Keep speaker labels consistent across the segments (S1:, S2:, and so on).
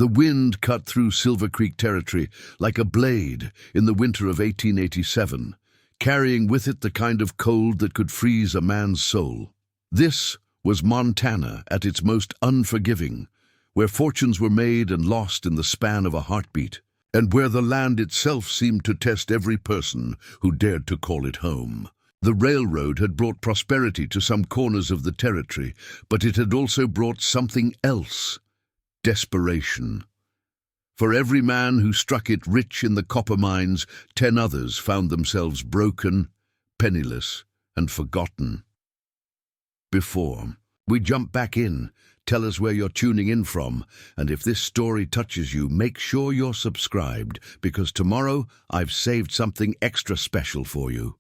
S1: The wind cut through Silver Creek territory like a blade in the winter of 1887, carrying with it the kind of cold that could freeze a man's soul. This was Montana at its most unforgiving, where fortunes were made and lost in the span of a heartbeat, and where the land itself seemed to test every person who dared to call it home. The railroad had brought prosperity to some corners of the territory, but it had also brought something else: desperation. For every man who struck it rich in the copper mines, 10 others found themselves broken, penniless, and forgotten. Before we jump back in, tell us where you're tuning in from, and if this story touches you, make sure you're subscribed, because tomorrow I've saved something extra special for you.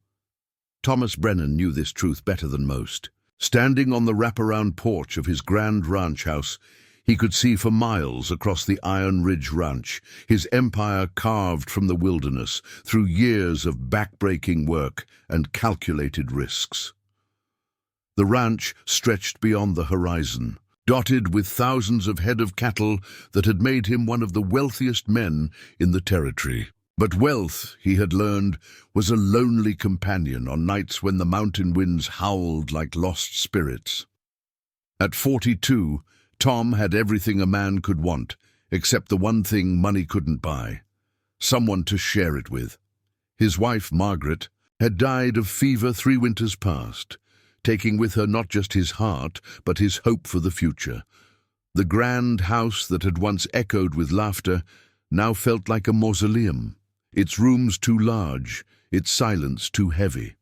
S1: Thomas Brennan knew this truth better than most. Standing on the wraparound porch of his grand ranch house, he could see for miles across the Iron Ridge Ranch, his empire carved from the wilderness through years of backbreaking work and calculated risks. The ranch stretched beyond the horizon, dotted with thousands of head of cattle that had made him one of the wealthiest men in the territory. But wealth, he had learned, was a lonely companion on nights when the mountain winds howled like lost spirits. At 42, Tom had everything a man could want, except the one thing money couldn't buy: someone to share it with. His wife, Margaret, had died of fever 3 winters past, taking with her not just his heart, but his hope for the future. The grand house that had once echoed with laughter now felt like a mausoleum, its rooms too large, its silence too heavy.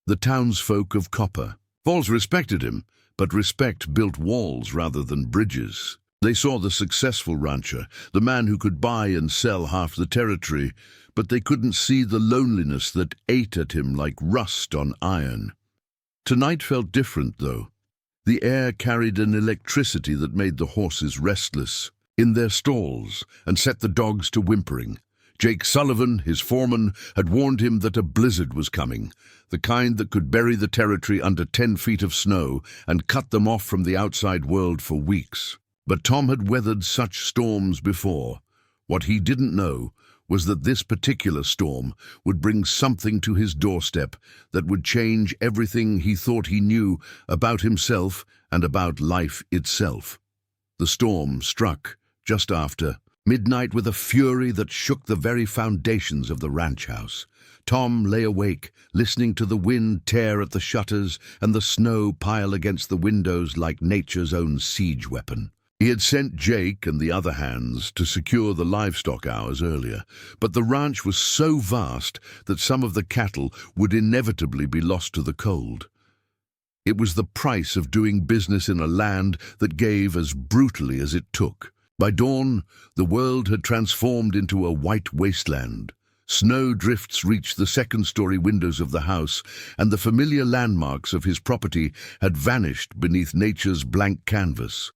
S1: The townsfolk of Copper Falls respected him, but respect built walls rather than bridges. They saw the successful rancher, the man who could buy and sell half the territory, but they couldn't see the loneliness that ate at him like rust on iron. Tonight felt different, though. The air carried an electricity that made the horses restless in their stalls and set the dogs to whimpering. Jake Sullivan, his foreman, had warned him that a blizzard was coming, the kind that could bury the territory under 10 feet of snow and cut them off from the outside world for weeks. But Tom had weathered such storms before. What he didn't know was that this particular storm would bring something to his doorstep that would change everything he thought he knew about himself and about life itself. The storm struck just after midnight with a fury that shook the very foundations of the ranch house. Tom lay awake, listening to the wind tear at the shutters and the snow pile against the windows like nature's own siege weapon. He had sent Jake and the other hands to secure the livestock hours earlier, but the ranch was so vast that some of the cattle would inevitably be lost to the cold. It was the price of doing business in a land that gave as brutally as it took. By dawn, the world had transformed into a white wasteland. Snow drifts reached the second-story windows of the house, and the familiar landmarks of his property had vanished beneath nature's blank canvas.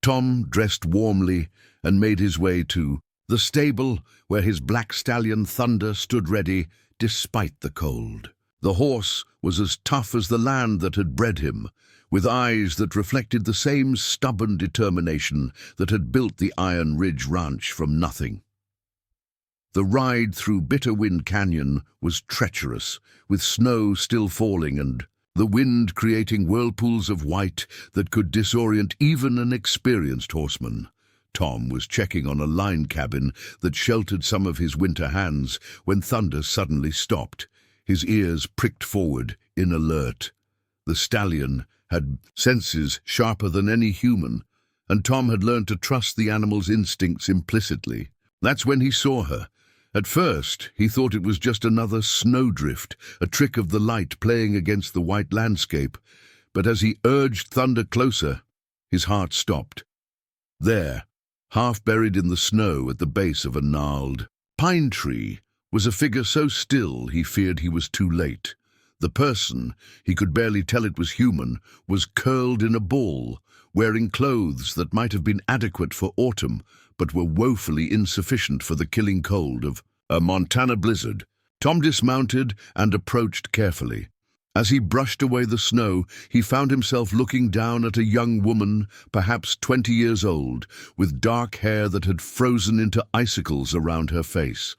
S1: Tom dressed warmly and made his way to the stable where his black stallion Thunder stood ready despite the cold. The horse was as tough as the land that had bred him, with eyes that reflected the same stubborn determination that had built the Iron Ridge Ranch from nothing. The ride through Bitterwind Canyon was treacherous, with snow still falling and the wind creating whirlpools of white that could disorient even an experienced horseman. Tom was checking on a line cabin that sheltered some of his winter hands when Thunder suddenly stopped, his ears pricked forward in alert. The stallion had senses sharper than any human, and Tom had learned to trust the animal's instincts implicitly. That's when he saw her. At first, he thought it was just another snowdrift, a trick of the light playing against the white landscape. But as he urged Thunder closer, his heart stopped. There, half buried in the snow at the base of a gnarled pine tree, was a figure so still he feared he was too late. The person, he could barely tell it was human, was curled in a ball, wearing clothes that might have been adequate for autumn, but were woefully insufficient for the killing cold of a Montana blizzard. Tom dismounted and approached carefully. As he brushed away the snow, he found himself looking down at a young woman, perhaps 20 years old, with dark hair that had frozen into icicles around her face.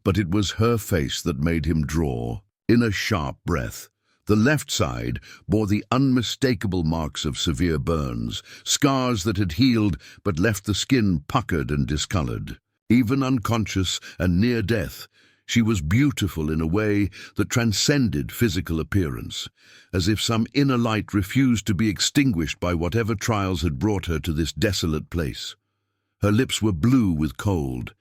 S1: But it was her face that made him draw in a sharp breath. The left side bore the unmistakable marks of severe burns, scars that had healed but left the skin puckered and discolored. Even unconscious and near death, she was beautiful in a way that transcended physical appearance, as if some inner light refused to be extinguished by whatever trials had brought her to this desolate place. Her lips were blue with cold,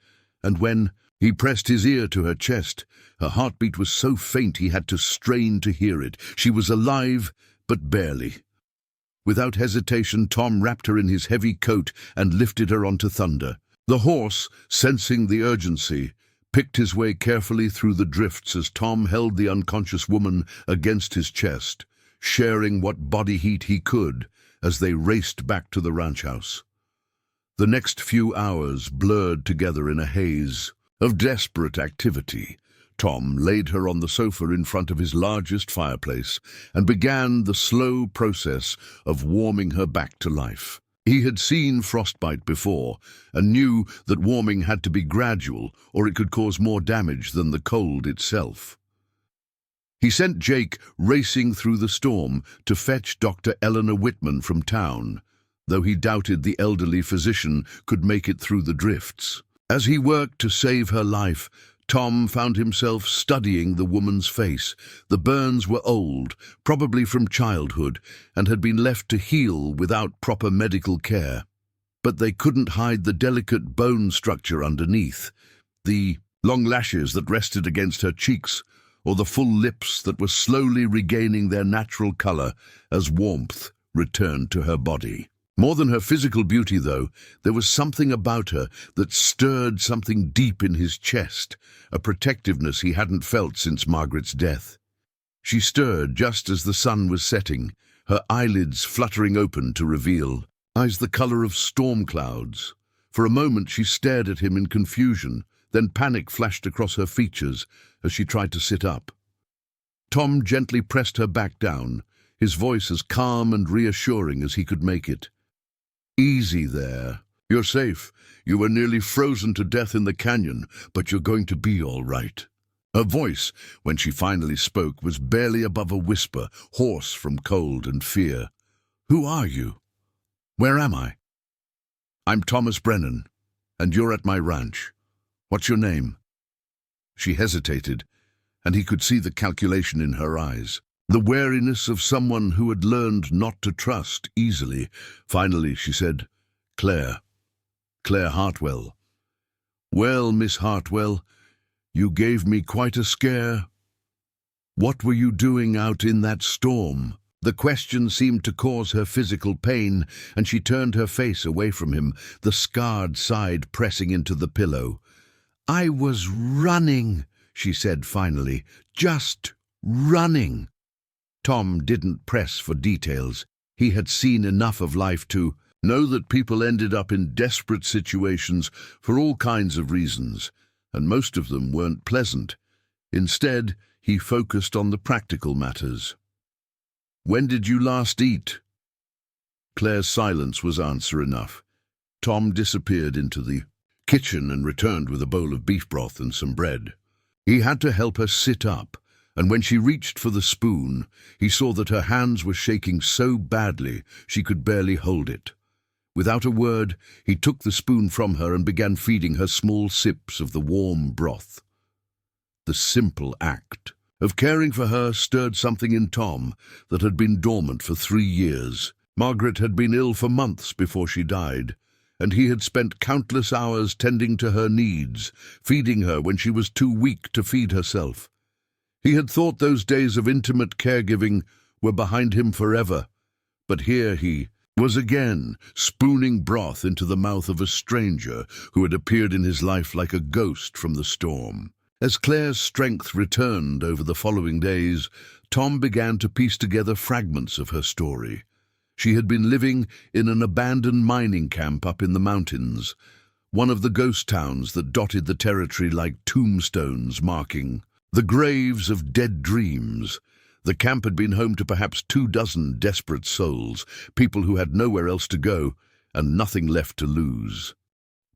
S1: and when he pressed his ear to her chest, her heartbeat was so faint he had to strain to hear it. She was alive, but barely. Without hesitation, Tom wrapped her in his heavy coat and lifted her onto Thunder. The horse, sensing the urgency, picked his way carefully through the drifts as Tom held the unconscious woman against his chest, sharing what body heat he could as they raced back to the ranch house. The next few hours blurred together in a haze of desperate activity. Tom laid her on the sofa in front of his largest fireplace and began the slow process of warming her back to life. He had seen frostbite before and knew that warming had to be gradual or it could cause more damage than the cold itself. He sent Jake racing through the storm to fetch Dr. Eleanor Whitman from town, though he doubted the elderly physician could make it through the drifts. As he worked to save her life, Tom found himself studying the woman's face. The burns were old, probably from childhood, and had been left to heal without proper medical care. But they couldn't hide the delicate bone structure underneath, the long lashes that rested against her cheeks, or the full lips that were slowly regaining their natural color as warmth returned to her body. More than her physical beauty, though, there was something about her that stirred something deep in his chest, a protectiveness he hadn't felt since Margaret's death. She stirred just as the sun was setting, her eyelids fluttering open to reveal eyes the color of storm clouds. For a moment she stared at him in confusion, then panic flashed across her features as she tried to sit up. Tom gently pressed her back down, his voice as calm and reassuring as he could make it. "Easy there. You're safe. You were nearly frozen to death in the canyon, but you're going to be all right." Her voice, when she finally spoke, was barely above a whisper, hoarse from cold and fear. "Who are you? Where am I?" "I'm Thomas Brennan, and you're at my ranch. What's your name?" She hesitated, and he could see the calculation in her eyes. The wariness of someone who had learned not to trust easily. Finally, she said, Claire Hartwell." "Well, Miss Hartwell, you gave me quite a scare. What were you doing out in that storm?" The question seemed to cause her physical pain, and she turned her face away from him, the scarred side pressing into the pillow. "I was running," she said finally, "just running." Tom didn't press for details. He had seen enough of life to know that people ended up in desperate situations for all kinds of reasons, and most of them weren't pleasant. Instead, he focused on the practical matters. "When did you last eat?" Claire's silence was answer enough. Tom disappeared into the kitchen and returned with a bowl of beef broth and some bread. He had to help her sit up, and when she reached for the spoon, he saw that her hands were shaking so badly she could barely hold it. Without a word, he took the spoon from her and began feeding her small sips of the warm broth. The simple act of caring for her stirred something in Tom that had been dormant for 3 years. Margaret had been ill for months before she died, and he had spent countless hours tending to her needs, feeding her when she was too weak to feed herself. He had thought those days of intimate caregiving were behind him forever, but here he was again, spooning broth into the mouth of a stranger who had appeared in his life like a ghost from the storm. As Claire's strength returned over the following days, Tom began to piece together fragments of her story. She had been living in an abandoned mining camp up in the mountains, one of the ghost towns that dotted the territory like tombstones marking the graves of dead dreams. The camp had been home to perhaps 24 desperate souls, people who had nowhere else to go and nothing left to lose.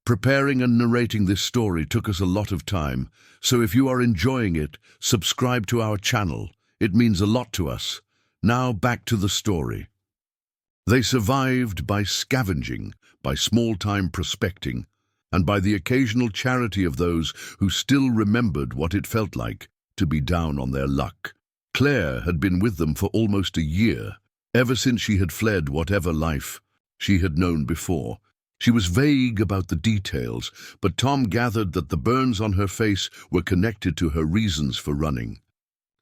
S1: Preparing and narrating this story took us a lot of time, so if you are enjoying it, subscribe to our channel. It means a lot to us. Now back to the story. They survived by scavenging, by small-time prospecting, and by the occasional charity of those who still remembered what it felt like to be down on their luck. Claire had been with them for almost a year, ever since she had fled whatever life she had known before. She was vague about the details, but Tom gathered that the burns on her face were connected to her reasons for running.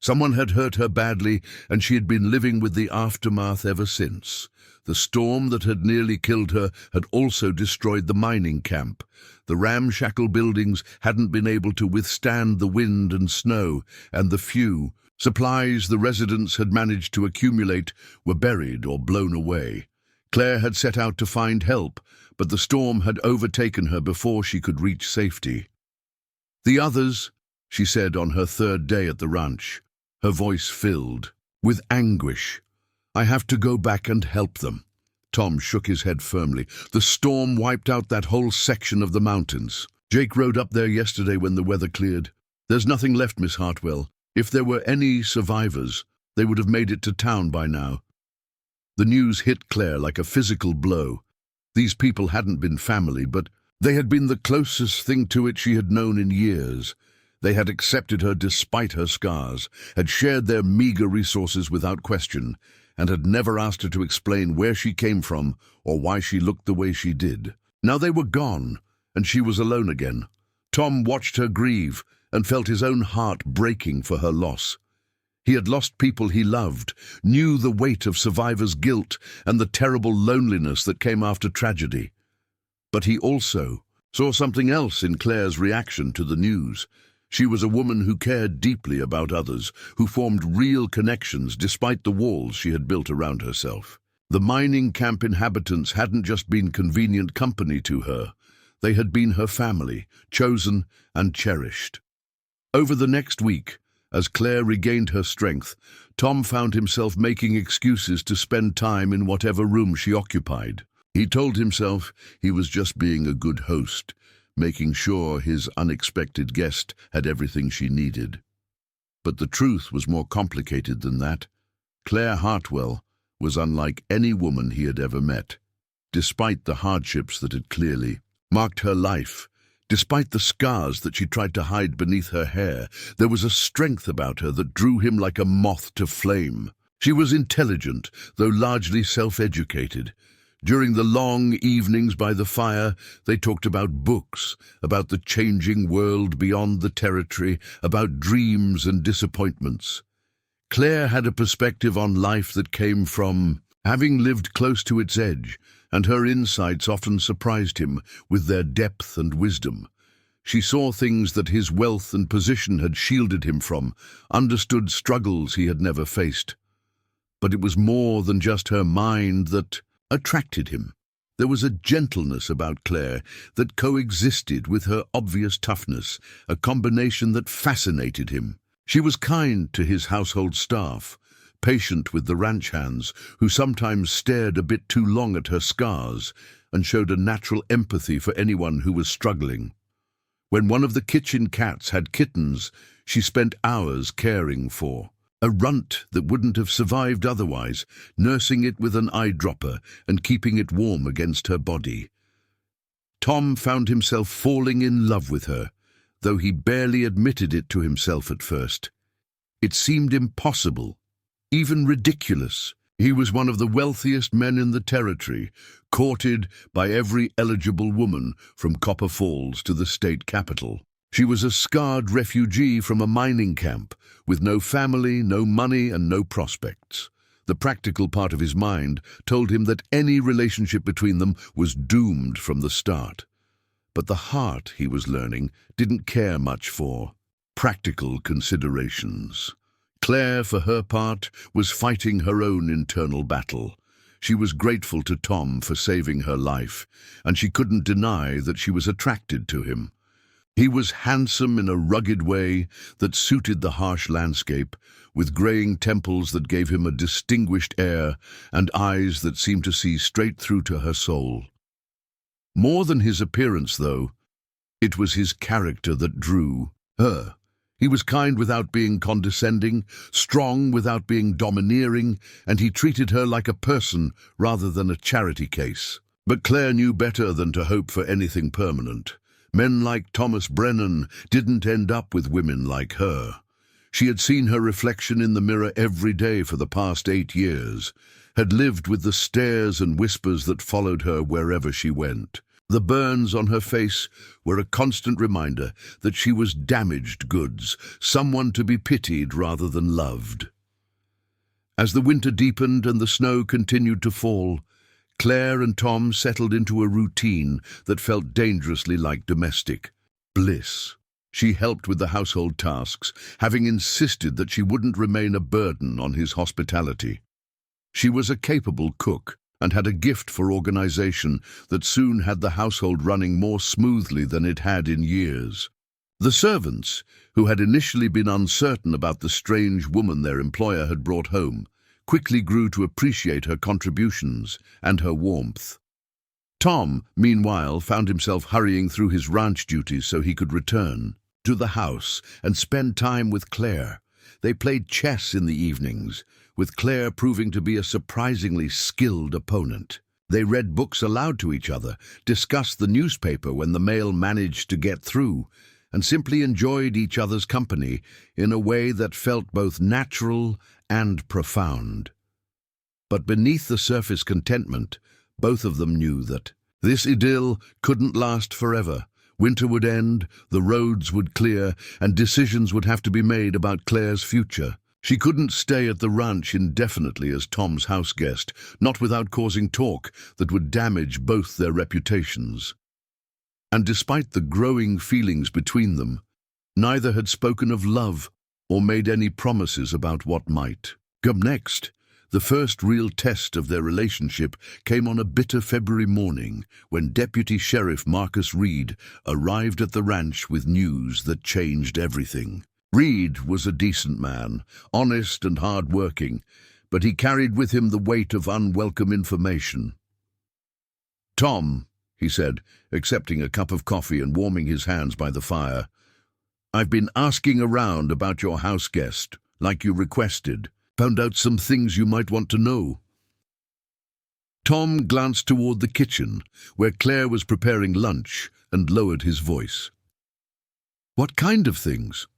S1: Someone had hurt her badly, and she had been living with the aftermath ever since. The storm that had nearly killed her had also destroyed the mining camp. The ramshackle buildings hadn't been able to withstand the wind and snow, and the few supplies the residents had managed to accumulate were buried or blown away. Claire had set out to find help, but the storm had overtaken her before she could reach safety. "The others," she said on her third day at the ranch, her voice filled with anguish. "I have to go back and help them." Tom shook his head firmly. "The storm wiped out that whole section of the mountains. Jake rode up there yesterday when the weather cleared. There's nothing left, Miss Hartwell. If there were any survivors, they would have made it to town by now." The news hit Claire like a physical blow. These people hadn't been family, but they had been the closest thing to it she had known in years. They had accepted her despite her scars, had shared their meager resources without question, and had never asked her to explain where she came from or why she looked the way she did. Now they were gone, and she was alone again. Tom watched her grieve and felt his own heart breaking for her loss. He had lost people he loved, knew the weight of survivor's guilt and the terrible loneliness that came after tragedy. But he also saw something else in Claire's reaction to the news. She was a woman who cared deeply about others, who formed real connections despite the walls she had built around herself. The mining camp inhabitants hadn't just been convenient company to her. They had been her family, chosen and cherished. Over the next week, as Claire regained her strength, Tom found himself making excuses to spend time in whatever room she occupied. He told himself he was just being a good host, making sure his unexpected guest had everything she needed. But the truth was more complicated than that. Claire Hartwell was unlike any woman he had ever met. Despite the hardships that had clearly marked her life, despite the scars that she tried to hide beneath her hair, there was a strength about her that drew him like a moth to flame. She was intelligent, though largely self-educated. During the long evenings by the fire, they talked about books, about the changing world beyond the territory, about dreams and disappointments. Claire had a perspective on life that came from having lived close to its edge, and her insights often surprised him with their depth and wisdom. She saw things that his wealth and position had shielded him from, understood struggles he had never faced. But it was more than just her mind that attracted him. There was a gentleness about Claire that coexisted with her obvious toughness, a combination that fascinated him. She was kind to his household staff, patient with the ranch hands, who sometimes stared a bit too long at her scars, and showed a natural empathy for anyone who was struggling. When one of the kitchen cats had kittens, she spent hours caring for a runt that wouldn't have survived otherwise, nursing it with an eyedropper and keeping it warm against her body. Tom found himself falling in love with her, though he barely admitted it to himself at first. It seemed impossible, even ridiculous. He was one of the wealthiest men in the territory, courted by every eligible woman from Copper Falls to the state capital. She was a scarred refugee from a mining camp, with no family, no money, and no prospects. The practical part of his mind told him that any relationship between them was doomed from the start. But the heart, he was learning, didn't care much for practical considerations. Claire, for her part, was fighting her own internal battle. She was grateful to Tom for saving her life, and she couldn't deny that she was attracted to him. He was handsome in a rugged way that suited the harsh landscape, with graying temples that gave him a distinguished air and eyes that seemed to see straight through to her soul. More than his appearance, though, it was his character that drew her. He was kind without being condescending, strong without being domineering, and he treated her like a person rather than a charity case. But Claire knew better than to hope for anything permanent. Men like Thomas Brennan didn't end up with women like her. She had seen her reflection in the mirror every day for the past 8 years, had lived with the stares and whispers that followed her wherever she went. The burns on her face were a constant reminder that she was damaged goods, someone to be pitied rather than loved. As the winter deepened and the snow continued to fall, Claire and Tom settled into a routine that felt dangerously like domestic bliss. She helped with the household tasks, having insisted that she wouldn't remain a burden on his hospitality. She was a capable cook and had a gift for organization that soon had the household running more smoothly than it had in years. The servants, who had initially been uncertain about the strange woman their employer had brought home, quickly grew to appreciate her contributions and her warmth. Tom, meanwhile, found himself hurrying through his ranch duties so he could return to the house and spend time with Claire. They played chess in the evenings, with Claire proving to be a surprisingly skilled opponent. They read books aloud to each other, discussed the newspaper when the mail managed to get through, and simply enjoyed each other's company in a way that felt both natural and profound. But beneath the surface contentment, both of them knew that this idyll couldn't last forever. Winter would end, the roads would clear, and decisions would have to be made about Claire's future. She couldn't stay at the ranch indefinitely as Tom's house guest, not without causing talk that would damage both their reputations. And despite the growing feelings between them, neither had spoken of love or made any promises about what might come next. The first real test of their relationship came on a bitter February morning when Deputy Sheriff Marcus Reed arrived at the ranch with news that changed everything. Reed was a decent man, honest and hard-working, but he carried with him the weight of unwelcome information. "Tom," he said, accepting a cup of coffee and warming his hands by the fire, "I've been asking around about your house guest, like you requested. Found out some things you might want to know." Tom glanced toward the kitchen, where Claire was preparing lunch, and lowered his voice. "What kind of things?"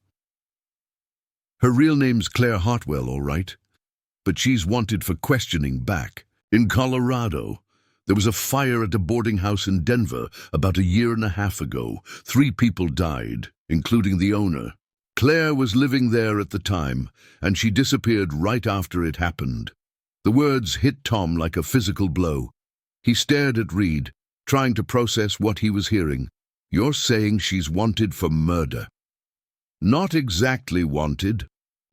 S1: "Her real name's Claire Hartwell, all right, but she's wanted for questioning back. In Colorado, there was a fire at a boarding house in Denver about 1.5 years ago. 3 people died, including the owner. Claire was living there at the time, and she disappeared right after it happened." The words hit Tom like a physical blow. He stared at Reed, trying to process what he was hearing. "You're saying she's wanted for murder?" "Not exactly wanted,"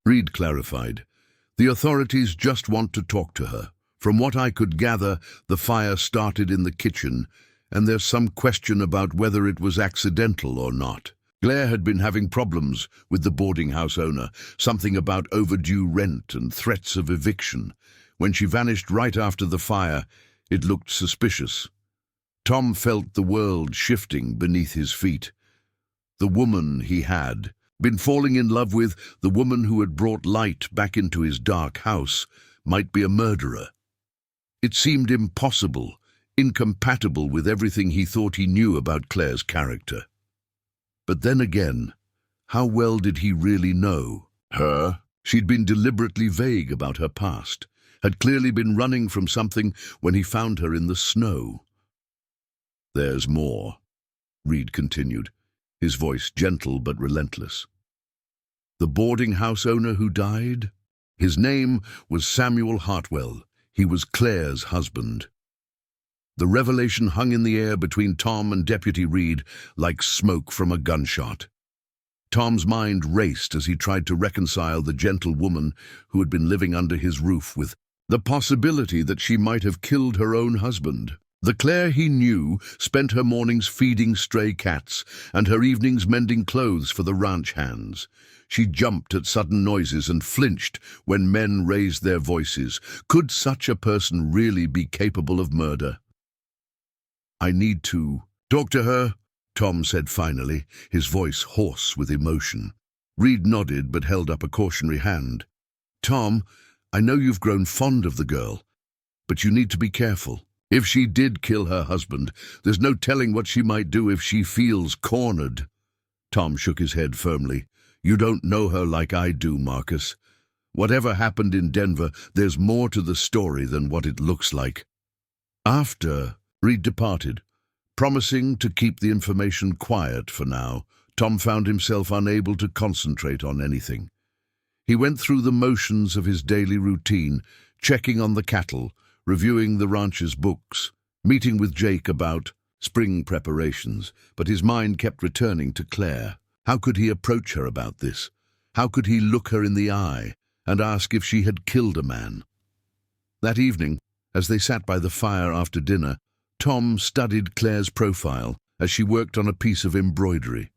S1: Reed clarified. "The authorities just want to talk to her. From what I could gather, the fire started in the kitchen, and there's some question about whether it was accidental or not. Claire had been having problems with the boarding house owner, something about overdue rent and threats of eviction. When she vanished right after the fire, it looked suspicious." Tom felt the world shifting beneath his feet. The woman he had been falling in love with, the woman who had brought light back into his dark house, might be a murderer. It seemed impossible, incompatible with everything he thought he knew about Claire's character. But then again, how well did he really know her? She'd been deliberately vague about her past, had clearly been running from something when he found her in the snow. "There's more," Reed continued, his voice gentle but relentless. "The boarding house owner who died? His name was Samuel Hartwell. He was Claire's husband." The revelation hung in the air between Tom and Deputy Reed like smoke from a gunshot. Tom's mind raced as he tried to reconcile the gentle woman who had been living under his roof with the possibility that she might have killed her own husband. The Claire he knew spent her mornings feeding stray cats and her evenings mending clothes for the ranch hands. She jumped at sudden noises and flinched when men raised their voices. Could such a person really be capable of murder? "I need to talk to her," Tom said finally, his voice hoarse with emotion. Reed nodded but held up a cautionary hand. "Tom, I know you've grown fond of the girl, but you need to be careful. If she did kill her husband, there's no telling what she might do if she feels cornered." Tom shook his head firmly. "You don't know her like I do, Marcus. Whatever happened in Denver, there's more to the story than what it looks like." After Reed departed, promising to keep the information quiet for now, Tom found himself unable to concentrate on anything. He went through the motions of his daily routine, checking on the cattle, reviewing the ranch's books, meeting with Jake about spring preparations, but his mind kept returning to Claire. How could he approach her about this? How could he look her in the eye and ask if she had killed a man? That evening, as they sat by the fire after dinner, Tom studied Claire's profile as she worked on a piece of embroidery.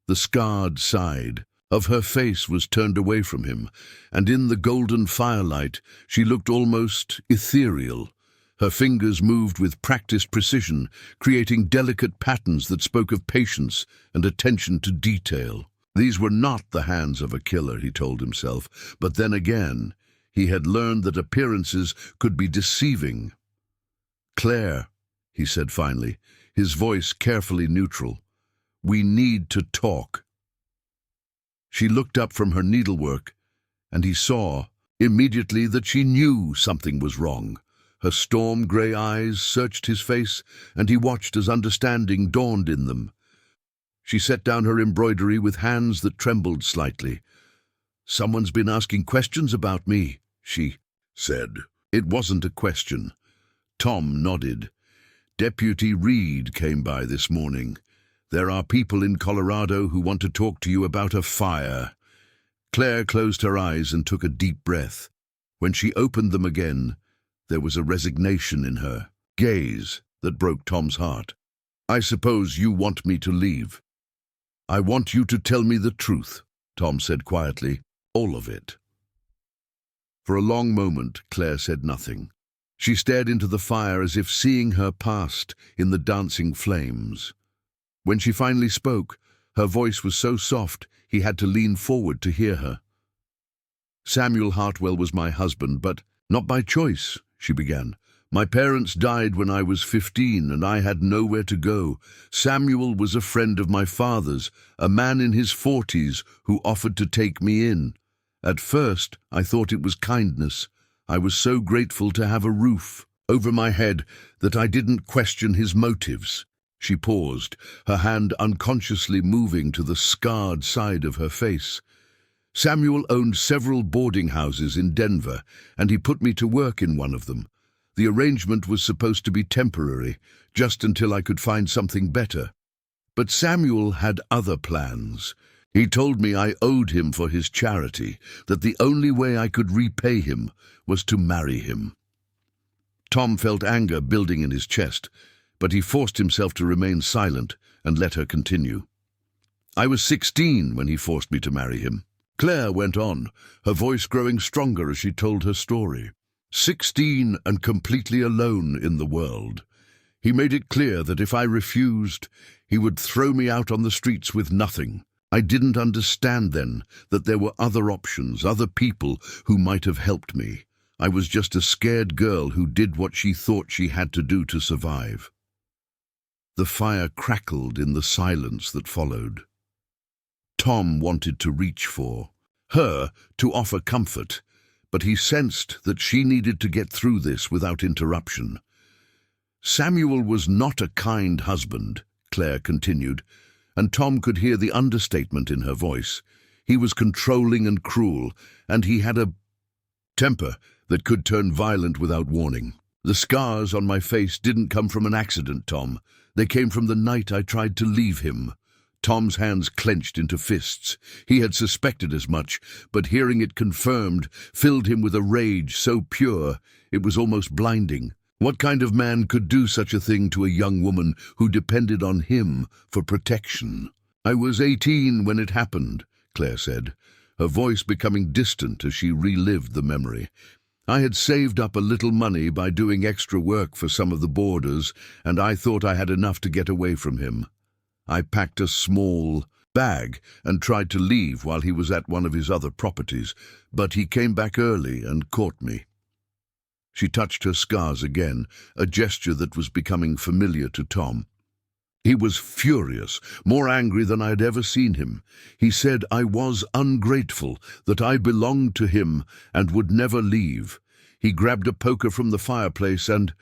S1: The scarred side of her face was turned away from him, and in the golden firelight she looked almost ethereal. Her fingers moved with practiced precision, creating delicate patterns that spoke of patience and attention to detail. These were not the hands of a killer, he told himself, but then again, he had learned that appearances could be deceiving. "Claire," he said finally, his voice carefully neutral, "we need to talk." She looked up from her needlework, and he saw immediately that she knew something was wrong. Her storm-grey eyes searched his face, and he watched as understanding dawned in them. She set down her embroidery with hands that trembled slightly. "Someone's been asking questions about me," she said. It wasn't a question. Tom nodded. "Deputy Reed came by this morning. There are people in Colorado who want to talk to you about a fire." Claire closed her eyes and took a deep breath. When she opened them again, there was a resignation in her gaze that broke Tom's heart. "I suppose you want me to leave." "I want you to tell me the truth," Tom said quietly. "All of it." For a long moment, Claire said nothing. She stared into the fire as if seeing her past in the dancing flames. When she finally spoke, her voice was so soft he had to lean forward to hear her. "Samuel Hartwell was my husband, but not by choice," she began. "My parents died when I was 15 and I had nowhere to go. Samuel was a friend of my father's, a man in his 40s who offered to take me in. At first, I thought it was kindness. I was so grateful to have a roof over my head that I didn't question his motives." She paused, her hand unconsciously moving to the scarred side of her face. "Samuel owned several boarding houses in Denver, and he put me to work in one of them. The arrangement was supposed to be temporary, just until I could find something better. But Samuel had other plans. He told me I owed him for his charity, that the only way I could repay him was to marry him." Tom felt anger building in his chest, but he forced himself to remain silent and let her continue. "I was 16 when he forced me to marry him." Claire went on, her voice growing stronger as she told her story. 16 and completely alone in the world. He made it clear that if I refused, he would throw me out on the streets with nothing. I didn't understand then that there were other options, other people who might have helped me. I was just a scared girl who did what she thought she had to do to survive. The fire crackled in the silence that followed. Tom wanted to reach for her, to offer comfort, but he sensed that she needed to get through this without interruption. "Samuel was not a kind husband," Claire continued, and Tom could hear the understatement in her voice. "He was controlling and cruel, and he had a temper that could turn violent without warning. The scars on my face didn't come from an accident, Tom. They came from the night I tried to leave him." Tom's hands clenched into fists. He had suspected as much, but hearing it confirmed filled him with a rage so pure it was almost blinding. What kind of man could do such a thing to a young woman who depended on him for protection? "I was 18 when it happened," Claire said, her voice becoming distant as she relived the memory. "I had saved up a little money by doing extra work for some of the boarders, and I thought I had enough to get away from him. I packed a small bag and tried to leave while he was at one of his other properties, but he came back early and caught me." She touched her scars again, a gesture that was becoming familiar to Tom. He was furious, more angry than I had ever seen him. He said I was ungrateful, that I belonged to him and would never leave. He grabbed a poker from the fireplace and,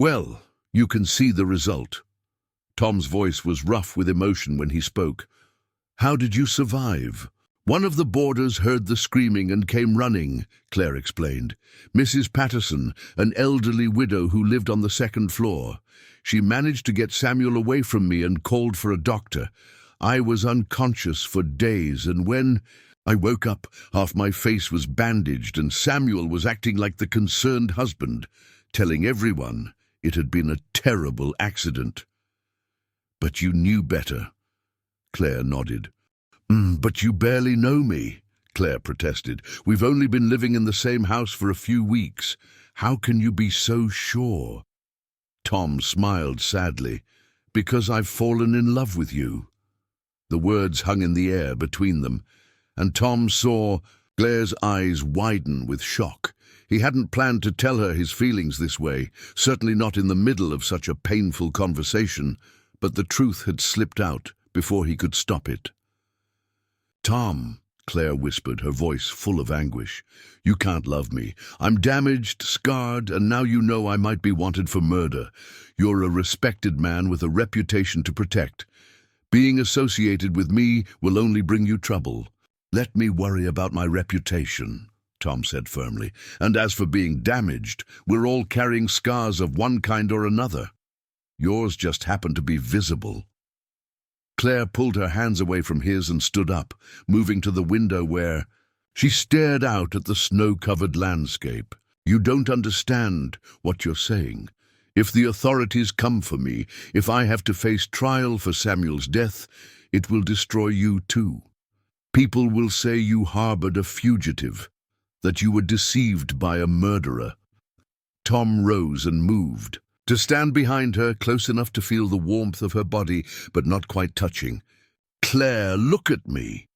S1: well, you can see the result. Tom's voice was rough with emotion when he spoke. "How did you survive?" "One of the boarders heard the screaming and came running," Claire explained. "Mrs. Patterson, an elderly widow who lived on the second floor. She managed to get Samuel away from me and called for a doctor. I was unconscious for days, and when I woke up, half my face was bandaged and Samuel was acting like the concerned husband, telling everyone it had been a terrible accident." "But you knew better," Claire nodded. But you barely know me," Claire protested. "We've only been living in the same house for a few weeks. How can you be so sure?" Tom smiled sadly. "Because I've fallen in love with you." The words hung in the air between them, and Tom saw Claire's eyes widen with shock. He hadn't planned to tell her his feelings this way, certainly not in the middle of such a painful conversation, but the truth had slipped out before he could stop it. "Tom," Claire whispered, her voice full of anguish, "you can't love me. I'm damaged, scarred, and now you know I might be wanted for murder. You're a respected man with a reputation to protect. Being associated with me will only bring you trouble." "Let me worry about my reputation," Tom said firmly. "And as for being damaged, we're all carrying scars of one kind or another. Yours just happen to be visible." Claire pulled her hands away from his and stood up, moving to the window where she stared out at the snow-covered landscape. "You don't understand what you're saying. If the authorities come for me, if I have to face trial for Samuel's death, it will destroy you too. People will say you harbored a fugitive, that you were deceived by a murderer." Tom rose and moved, to stand behind her, close enough to feel the warmth of her body, but not quite touching. "Claire, look at me."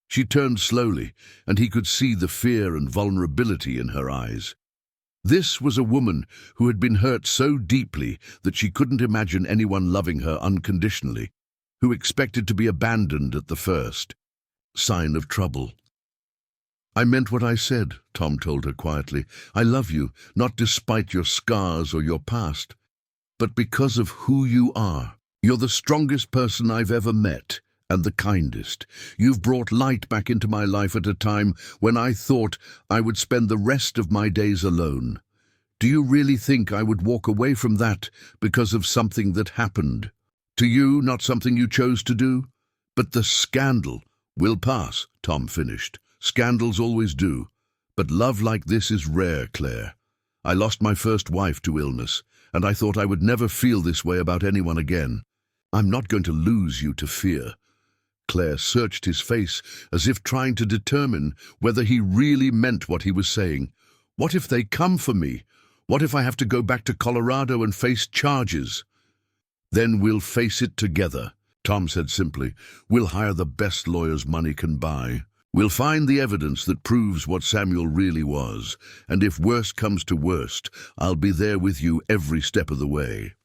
S1: She turned slowly, and he could see the fear and vulnerability in her eyes. This was a woman who had been hurt so deeply that she couldn't imagine anyone loving her unconditionally, who expected to be abandoned at the first sign of trouble. "I meant what I said," Tom told her quietly. "I love you, not despite your scars or your past, but because of who you are. You're the strongest person I've ever met, and the kindest. You've brought light back into my life at a time when I thought I would spend the rest of my days alone. Do you really think I would walk away from that because of something that happened to you, not something you chose to do? But the scandal will pass," Tom finished. "Scandals always do. But love like this is rare, Claire. I lost my first wife to illness, and I thought I would never feel this way about anyone again. I'm not going to lose you to fear." Claire searched his face as if trying to determine whether he really meant what he was saying. "What if they come for me? What if I have to go back to Colorado and face charges?" "Then we'll face it together," Tom said simply. "We'll hire the best lawyers money can buy. We'll find the evidence that proves what Samuel really was, and if worst comes to worst, I'll be there with you every step of the way."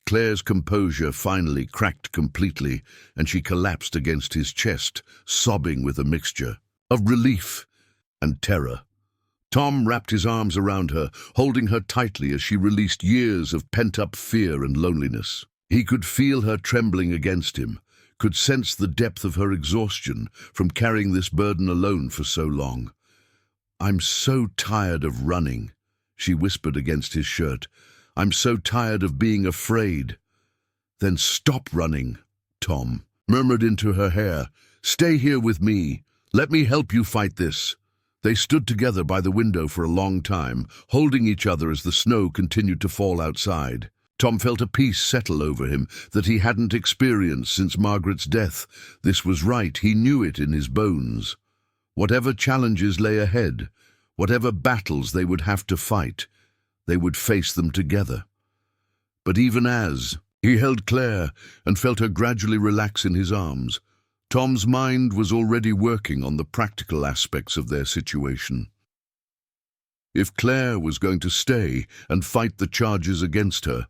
S1: Claire's composure finally cracked completely, and she collapsed against his chest, sobbing with a mixture of relief and terror. Tom wrapped his arms around her, holding her tightly as she released years of pent-up fear and loneliness. He could feel her trembling against him, could sense the depth of her exhaustion from carrying this burden alone for so long. "I'm so tired of running," she whispered against his shirt. "I'm so tired of being afraid." "Then stop running," Tom murmured into her hair. "Stay here with me. Let me help you fight this." They stood together by the window for a long time, holding each other as the snow continued to fall outside. Tom felt a peace settle over him that he hadn't experienced since Margaret's death. This was right, he knew it in his bones. Whatever challenges lay ahead, whatever battles they would have to fight, they would face them together. But even as he held Claire and felt her gradually relax in his arms, Tom's mind was already working on the practical aspects of their situation. If Claire was going to stay and fight the charges against her,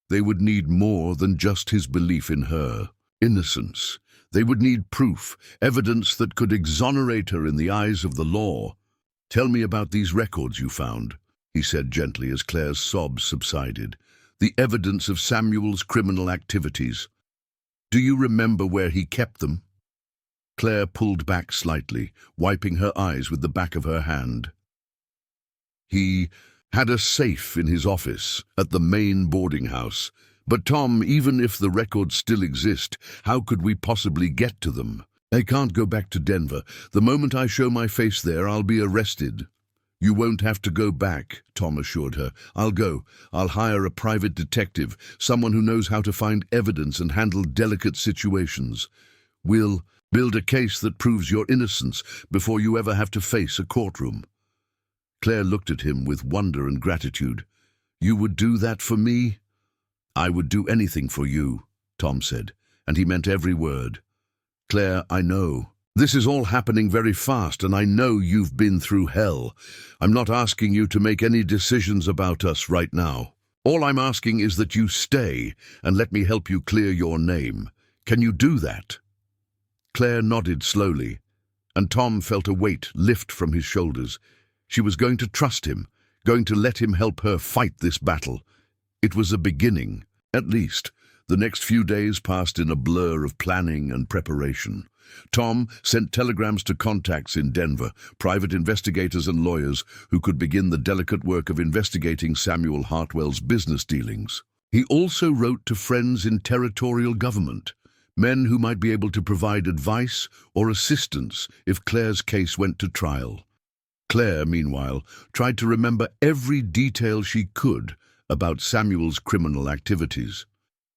S1: they would need more than just his belief in her innocence. They would need proof, evidence that could exonerate her in the eyes of the law. "Tell me about these records you found," he said gently as Claire's sobs subsided. "The evidence of Samuel's criminal activities. Do you remember where he kept them?" Claire pulled back slightly, wiping her eyes with the back of her hand. "He had a safe in his office at the main boarding house. But Tom, even if the records still exist, how could we possibly get to them? I can't go back to Denver. The moment I show my face there, I'll be arrested." "You won't have to go back," Tom assured her. "I'll go. I'll hire a private detective, someone who knows how to find evidence and handle delicate situations. We'll build a case that proves your innocence before you ever have to face a courtroom." Claire looked at him with wonder and gratitude. "You would do that for me?" "I would do anything for you," Tom said, and he meant every word. "Claire, I know. This is all happening very fast, and I know you've been through hell. I'm not asking you to make any decisions about us right now. All I'm asking is that you stay and let me help you clear your name. Can you do that?" Claire nodded slowly, and Tom felt a weight lift from his shoulders. She was going to trust him, going to let him help her fight this battle. It was a beginning, at least. The next few days passed in a blur of planning and preparation. Tom sent telegrams to contacts in Denver, private investigators and lawyers who could begin the delicate work of investigating Samuel Hartwell's business dealings. He also wrote to friends in territorial government, men who might be able to provide advice or assistance if Claire's case went to trial. Claire, meanwhile, tried to remember every detail she could about Samuel's criminal activities.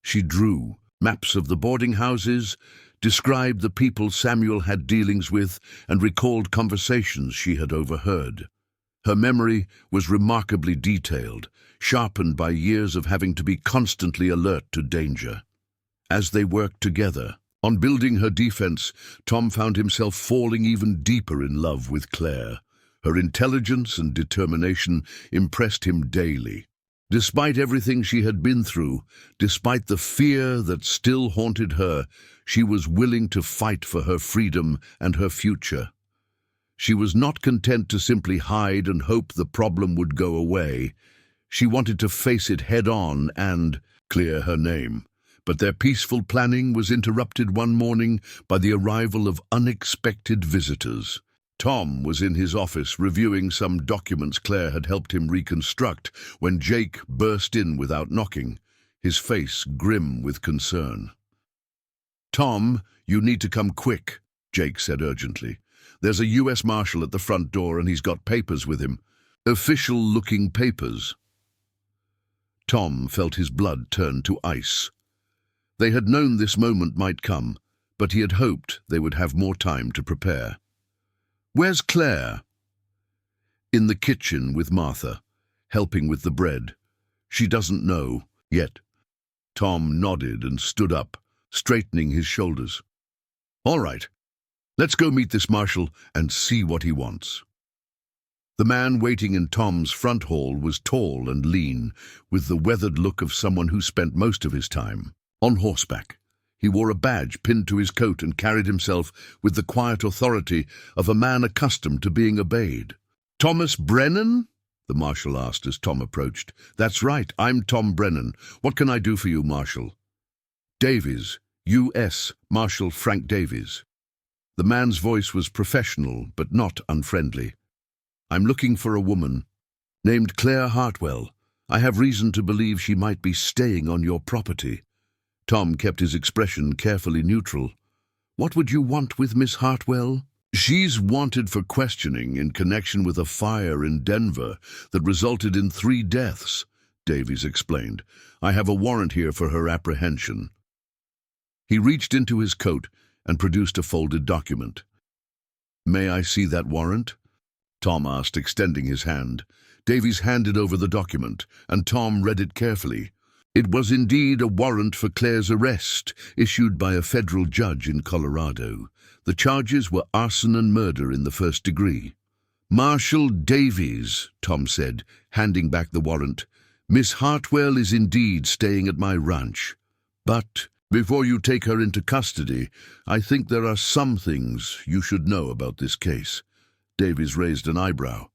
S1: She drew maps of the boarding houses, described the people Samuel had dealings with, and recalled conversations she had overheard. Her memory was remarkably detailed, sharpened by years of having to be constantly alert to danger. As they worked together on building her defense, Tom found himself falling even deeper in love with Claire. Her intelligence and determination impressed him daily. Despite everything she had been through, despite the fear that still haunted her, she was willing to fight for her freedom and her future. She was not content to simply hide and hope the problem would go away. She wanted to face it head-on and clear her name. But their peaceful planning was interrupted one morning by the arrival of unexpected visitors. Tom was in his office reviewing some documents Claire had helped him reconstruct when Jake burst in without knocking, his face grim with concern. "Tom, you need to come quick," Jake said urgently. "There's a U.S. Marshal at the front door and he's got papers with him. Official-looking papers." Tom felt his blood turn to ice. They had known this moment might come, but he had hoped they would have more time to prepare. "Where's Claire?" "In the kitchen with Martha, helping with the bread. She doesn't know yet." Tom nodded and stood up, straightening his shoulders. "All right, let's go meet this marshal and see what he wants." The man waiting in Tom's front hall was tall and lean, with the weathered look of someone who spent most of his time on horseback. He wore a badge pinned to his coat and carried himself with the quiet authority of a man accustomed to being obeyed. "Thomas Brennan?" the marshal asked as Tom approached. "That's right, I'm Tom Brennan. What can I do for you, Marshal?" "Davies, U.S. Marshal Frank Davies." The man's voice was professional but not unfriendly. "I'm looking for a woman named Claire Hartwell. I have reason to believe she might be staying on your property." Tom kept his expression carefully neutral. "What would you want with Miss Hartwell?" She's wanted for questioning in connection with a fire in Denver that resulted in 3 deaths, Davies explained. I have a warrant here for her apprehension. He reached into his coat and produced a folded document. May I see that warrant? Tom asked, extending his hand. Davies handed over the document, and Tom read it carefully. It was indeed a warrant for Claire's arrest, issued by a federal judge in Colorado. The charges were arson and murder in the 1st degree. Marshal Davies, Tom said, handing back the warrant. Miss Hartwell is indeed staying at my ranch. But before you take her into custody, I think there are some things you should know about this case. Davies raised an eyebrow.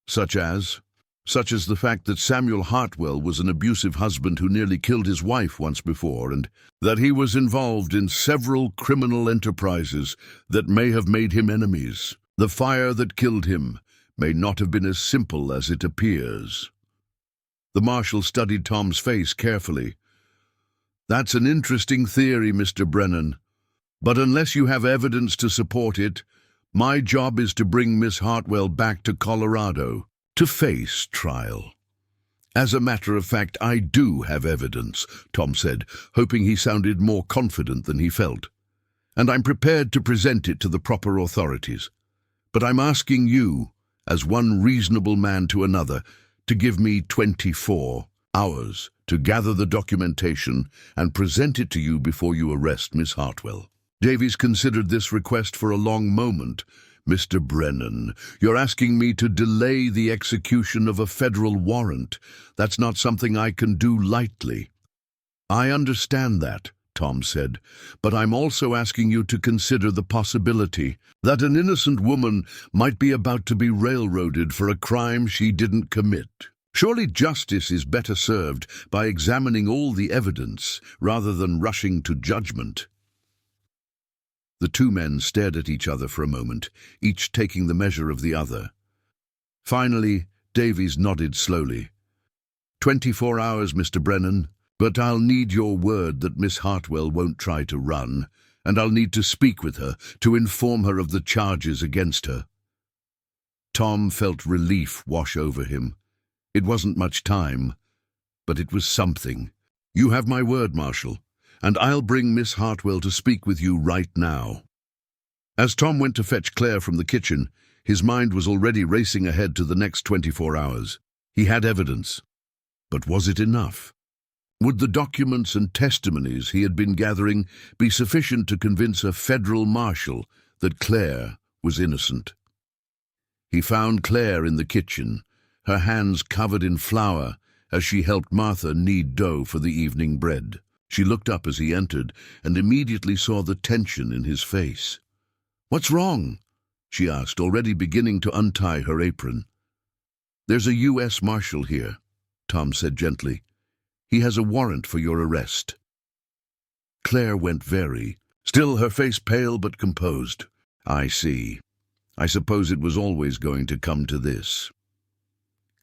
S1: Such as the fact that Samuel Hartwell was an abusive husband who nearly killed his wife once before, and that he was involved in several criminal enterprises that may have made him enemies. The fire that killed him may not have been as simple as it appears. The marshal studied Tom's face carefully. That's an interesting theory, Mr. Brennan. But unless you have evidence to support it, my job is to bring Miss Hartwell back to Colorado to face trial. As a matter of fact, I do have evidence, Tom said, hoping he sounded more confident than he felt. And I'm prepared to present it to the proper authorities. But I'm asking you, as one reasonable man to another, to give me 24 hours to gather the documentation and present it to you before you arrest Miss Hartwell. Davies considered this request for a long moment. Mr. Brennan, you're asking me to delay the execution of a federal warrant. That's not something I can do lightly. I understand that, Tom said, but I'm also asking you to consider the possibility that an innocent woman might be about to be railroaded for a crime she didn't commit. Surely justice is better served by examining all the evidence rather than rushing to judgment. The 2 men stared at each other for a moment, each taking the measure of the other. Finally, Davies nodded slowly. 24 hours, Mr. Brennan, but I'll need your word that Miss Hartwell won't try to run, and I'll need to speak with her to inform her of the charges against her. Tom felt relief wash over him. It wasn't much time, but it was something. You have my word, Marshal, and I'll bring Miss Hartwell to speak with you right now. As Tom went to fetch Claire from the kitchen, his mind was already racing ahead to the next 24 hours. He had evidence. But was it enough? Would the documents and testimonies he had been gathering be sufficient to convince a federal marshal that Claire was innocent? He found Claire in the kitchen, her hands covered in flour as she helped Martha knead dough for the evening bread. She looked up as he entered and immediately saw the tension in his face. "What's wrong?" she asked, already beginning to untie her apron. "There's a U.S. Marshal here," Tom said gently. "He has a warrant for your arrest." Claire went still her face pale but composed. "I see. I suppose it was always going to come to this."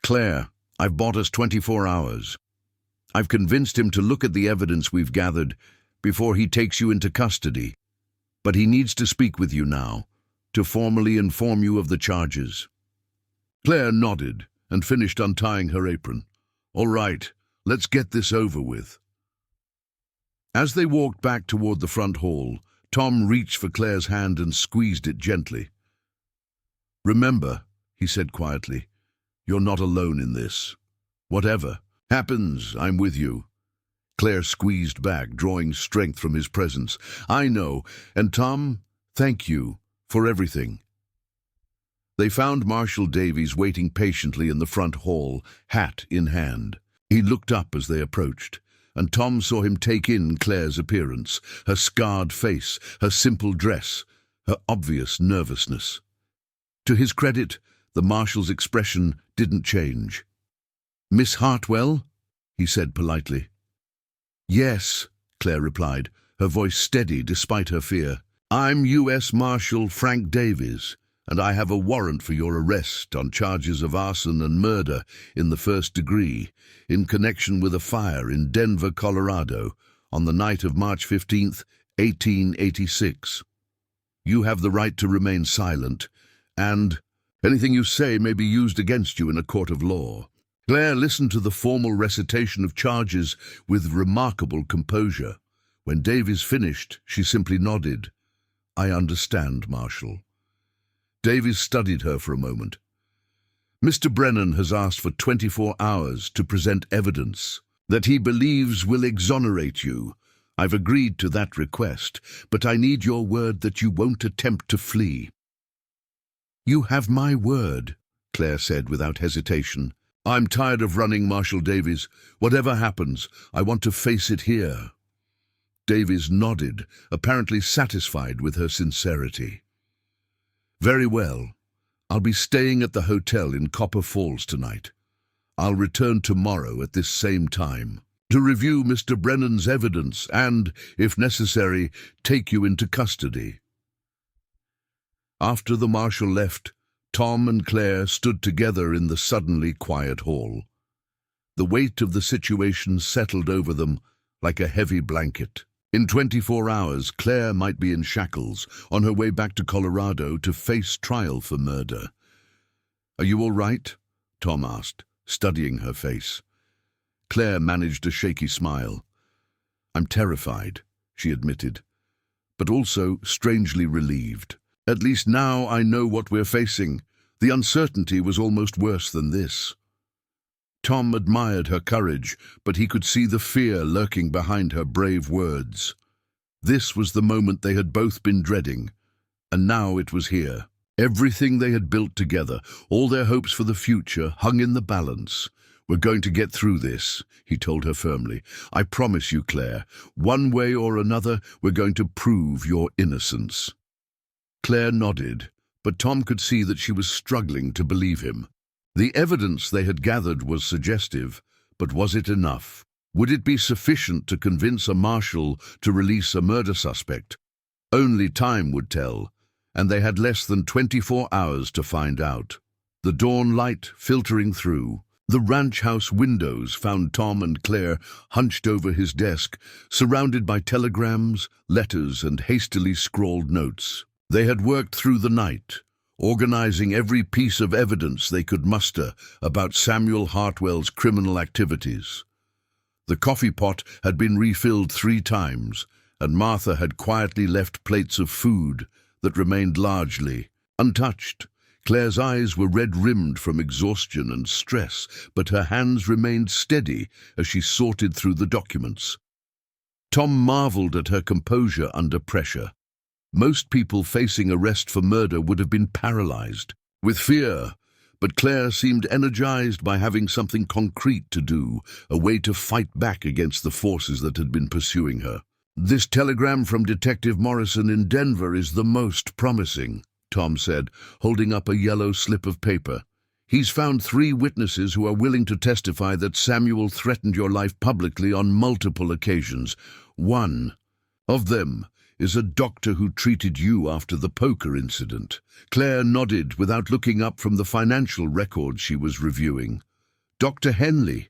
S1: "Claire, I've bought us 24 hours. I've convinced him to look at the evidence we've gathered before he takes you into custody. But he needs to speak with you now, to formally inform you of the charges." Claire nodded and finished untying her apron. "All right, let's get this over with." As they walked back toward the front hall, Tom reached for Claire's hand and squeezed it gently. "Remember," he said quietly, "you're not alone in this. Whatever happens, I'm with you." Claire squeezed back, drawing strength from his presence. "I know, and Tom, thank you for everything." They found Marshal Davies waiting patiently in the front hall, hat in hand. He looked up as they approached, and Tom saw him take in Claire's appearance, her scarred face, her simple dress, her obvious nervousness. To his credit, the Marshal's expression didn't change. "Miss Hartwell?" he said politely. "Yes," Claire replied, her voice steady despite her fear. "I'm U.S. Marshal Frank Davies, and I have a warrant for your arrest on charges of arson and murder in the 1st degree, in connection with a fire in Denver, Colorado, on the night of March 15th, 1886. You have the right to remain silent, and anything you say may be used against you in a court of law." Claire listened to the formal recitation of charges with remarkable composure. When Davies finished, she simply nodded. "I understand, Marshal." Davies studied her for a moment. "Mr. Brennan has asked for 24 hours to present evidence that he believes will exonerate you. I've agreed to that request, but I need your word that you won't attempt to flee." "You have my word," Claire said without hesitation. "I'm tired of running, Marshal Davies. Whatever happens, I want to face it here." Davies nodded, apparently satisfied with her sincerity. "Very well. I'll be staying at the hotel in Copper Falls tonight. I'll return tomorrow at this same time to review Mr. Brennan's evidence and, if necessary, take you into custody." After the marshal left, Tom and Claire stood together in the suddenly quiet hall. The weight of the situation settled over them like a heavy blanket. In 24 hours, Claire might be in shackles, on her way back to Colorado to face trial for murder. "Are you all right?" Tom asked, studying her face. Claire managed a shaky smile. "I'm terrified," she admitted, "but also strangely relieved. At least now I know what we're facing. The uncertainty was almost worse than this." Tom admired her courage, but he could see the fear lurking behind her brave words. This was the moment they had both been dreading, and now it was here. Everything they had built together, all their hopes for the future, hung in the balance. "We're going to get through this," he told her firmly. "I promise you, Claire. One way or another, we're going to prove your innocence." Claire nodded, but Tom could see that she was struggling to believe him. The evidence they had gathered was suggestive, but was it enough? Would it be sufficient to convince a marshal to release a murder suspect? Only time would tell, and they had less than 24 hours to find out. The dawn light filtering through the ranch house windows found Tom and Claire hunched over his desk, surrounded by telegrams, letters, and hastily scrawled notes. They had worked through the night, organizing every piece of evidence they could muster about Samuel Hartwell's criminal activities. The coffee pot had been refilled 3 times, and Martha had quietly left plates of food that remained largely untouched. Claire's eyes were red-rimmed from exhaustion and stress, but her hands remained steady as she sorted through the documents. Tom marveled at her composure under pressure. Most people facing arrest for murder would have been paralyzed with fear, but Claire seemed energized by having something concrete to do, a way to fight back against the forces that had been pursuing her. "This telegram from Detective Morrison in Denver is the most promising," Tom said, holding up a yellow slip of paper. "He's found 3 witnesses who are willing to testify that Samuel threatened your life publicly on multiple occasions. One of them is a doctor who treated you after the poker incident." Claire nodded without looking up from the financial records she was reviewing. "Dr. Henley.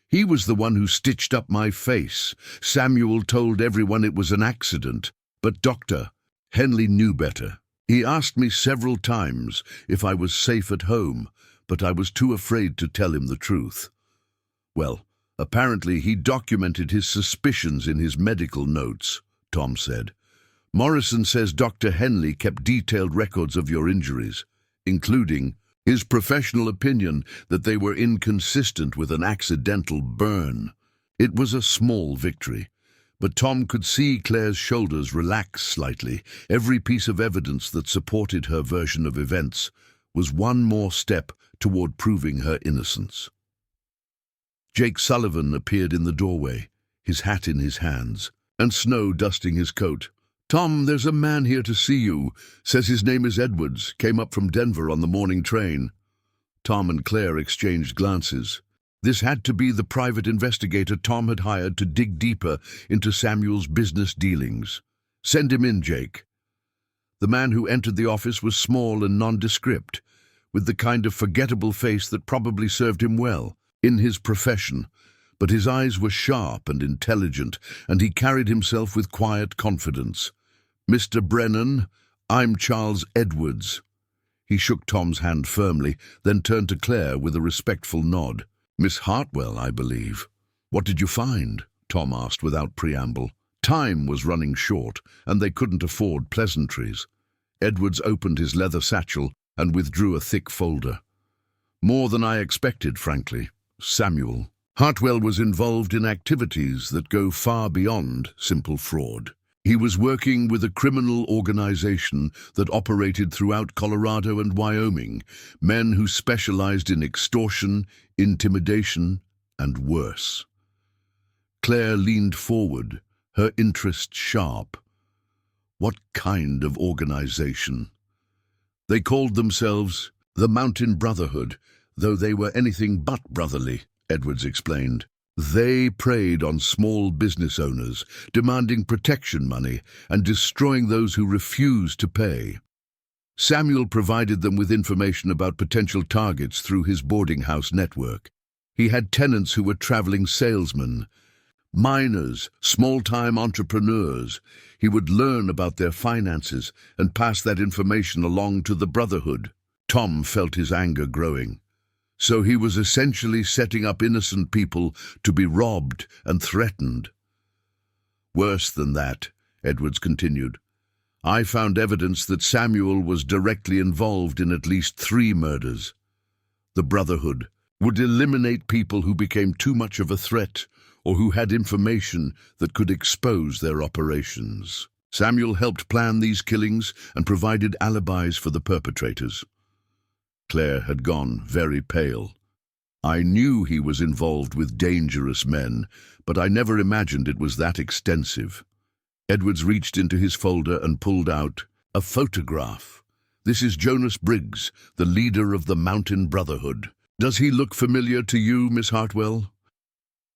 S1: He was the one who stitched up my face. Samuel told everyone it was an accident, but Dr. Henley knew better. He asked me several times if I was safe at home, but I was too afraid to tell him the truth." "Well, apparently he documented his suspicions in his medical notes," Tom said. "Morrison says Dr. Henley kept detailed records of your injuries, including his professional opinion that they were inconsistent with an accidental burn." It was a small victory, but Tom could see Claire's shoulders relax slightly. Every piece of evidence that supported her version of events was one more step toward proving her innocence. Jake Sullivan appeared in the doorway, his hat in his hands, and snow dusting his coat. "Tom, there's a man here to see you. Says his name is Edwards. Came up from Denver on the morning train." Tom and Claire exchanged glances. This had to be the private investigator Tom had hired to dig deeper into Samuel's business dealings. "Send him in, Jake." The man who entered the office was small and nondescript, with the kind of forgettable face that probably served him well in his profession. But his eyes were sharp and intelligent, and he carried himself with quiet confidence. "Mr. Brennan, I'm Charles Edwards." He shook Tom's hand firmly, then turned to Claire with a respectful nod. "Miss Hartwell, I believe." "What did you find?" Tom asked without preamble. Time was running short, and they couldn't afford pleasantries. Edwards opened his leather satchel and withdrew a thick folder. "More than I expected, frankly. Samuel Hartwell was involved in activities that go far beyond simple fraud. He was working with a criminal organization that operated throughout Colorado and Wyoming, men who specialized in extortion, intimidation, and worse." Claire leaned forward, her interest sharp. "What kind of organization?" "They called themselves the Mountain Brotherhood, though they were anything but brotherly," Edwards explained. "They preyed on small business owners, demanding protection money and destroying those who refused to pay. Samuel provided them with information about potential targets through his boarding house network. He had tenants who were traveling salesmen, miners, small-time entrepreneurs. He would learn about their finances and pass that information along to the Brotherhood." Tom felt his anger growing. So he was essentially setting up innocent people to be robbed and threatened. "Worse than that," Edwards continued. "I found evidence that Samuel was directly involved in at least 3 murders. The Brotherhood would eliminate people who became too much of a threat or who had information that could expose their operations. Samuel helped plan these killings and provided alibis for the perpetrators." Claire had gone very pale. "I knew he was involved with dangerous men, but I never imagined it was that extensive." Edwards reached into his folder and pulled out a photograph. "This is Jonas Briggs, the leader of the Mountain Brotherhood. Does he look familiar to you, Miss Hartwell?"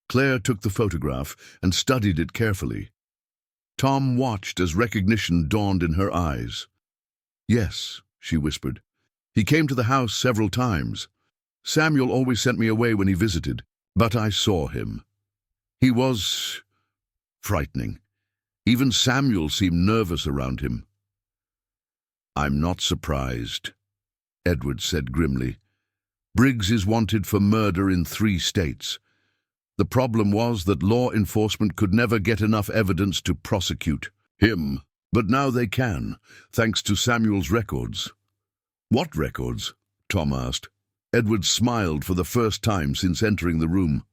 S1: Claire took the photograph and studied it carefully. Tom watched as recognition dawned in her eyes. "Yes," she whispered. "He came to the house several times. Samuel always sent me away when he visited, but I saw him. He was frightening. Even Samuel seemed nervous around him." "I'm not surprised," Edwards said grimly. "Briggs is wanted for murder in 3 states. The problem was that law enforcement could never get enough evidence to prosecute him, but now they can, thanks to Samuel's records." "What records?" Tom asked. Edwards smiled for the first time since entering the room.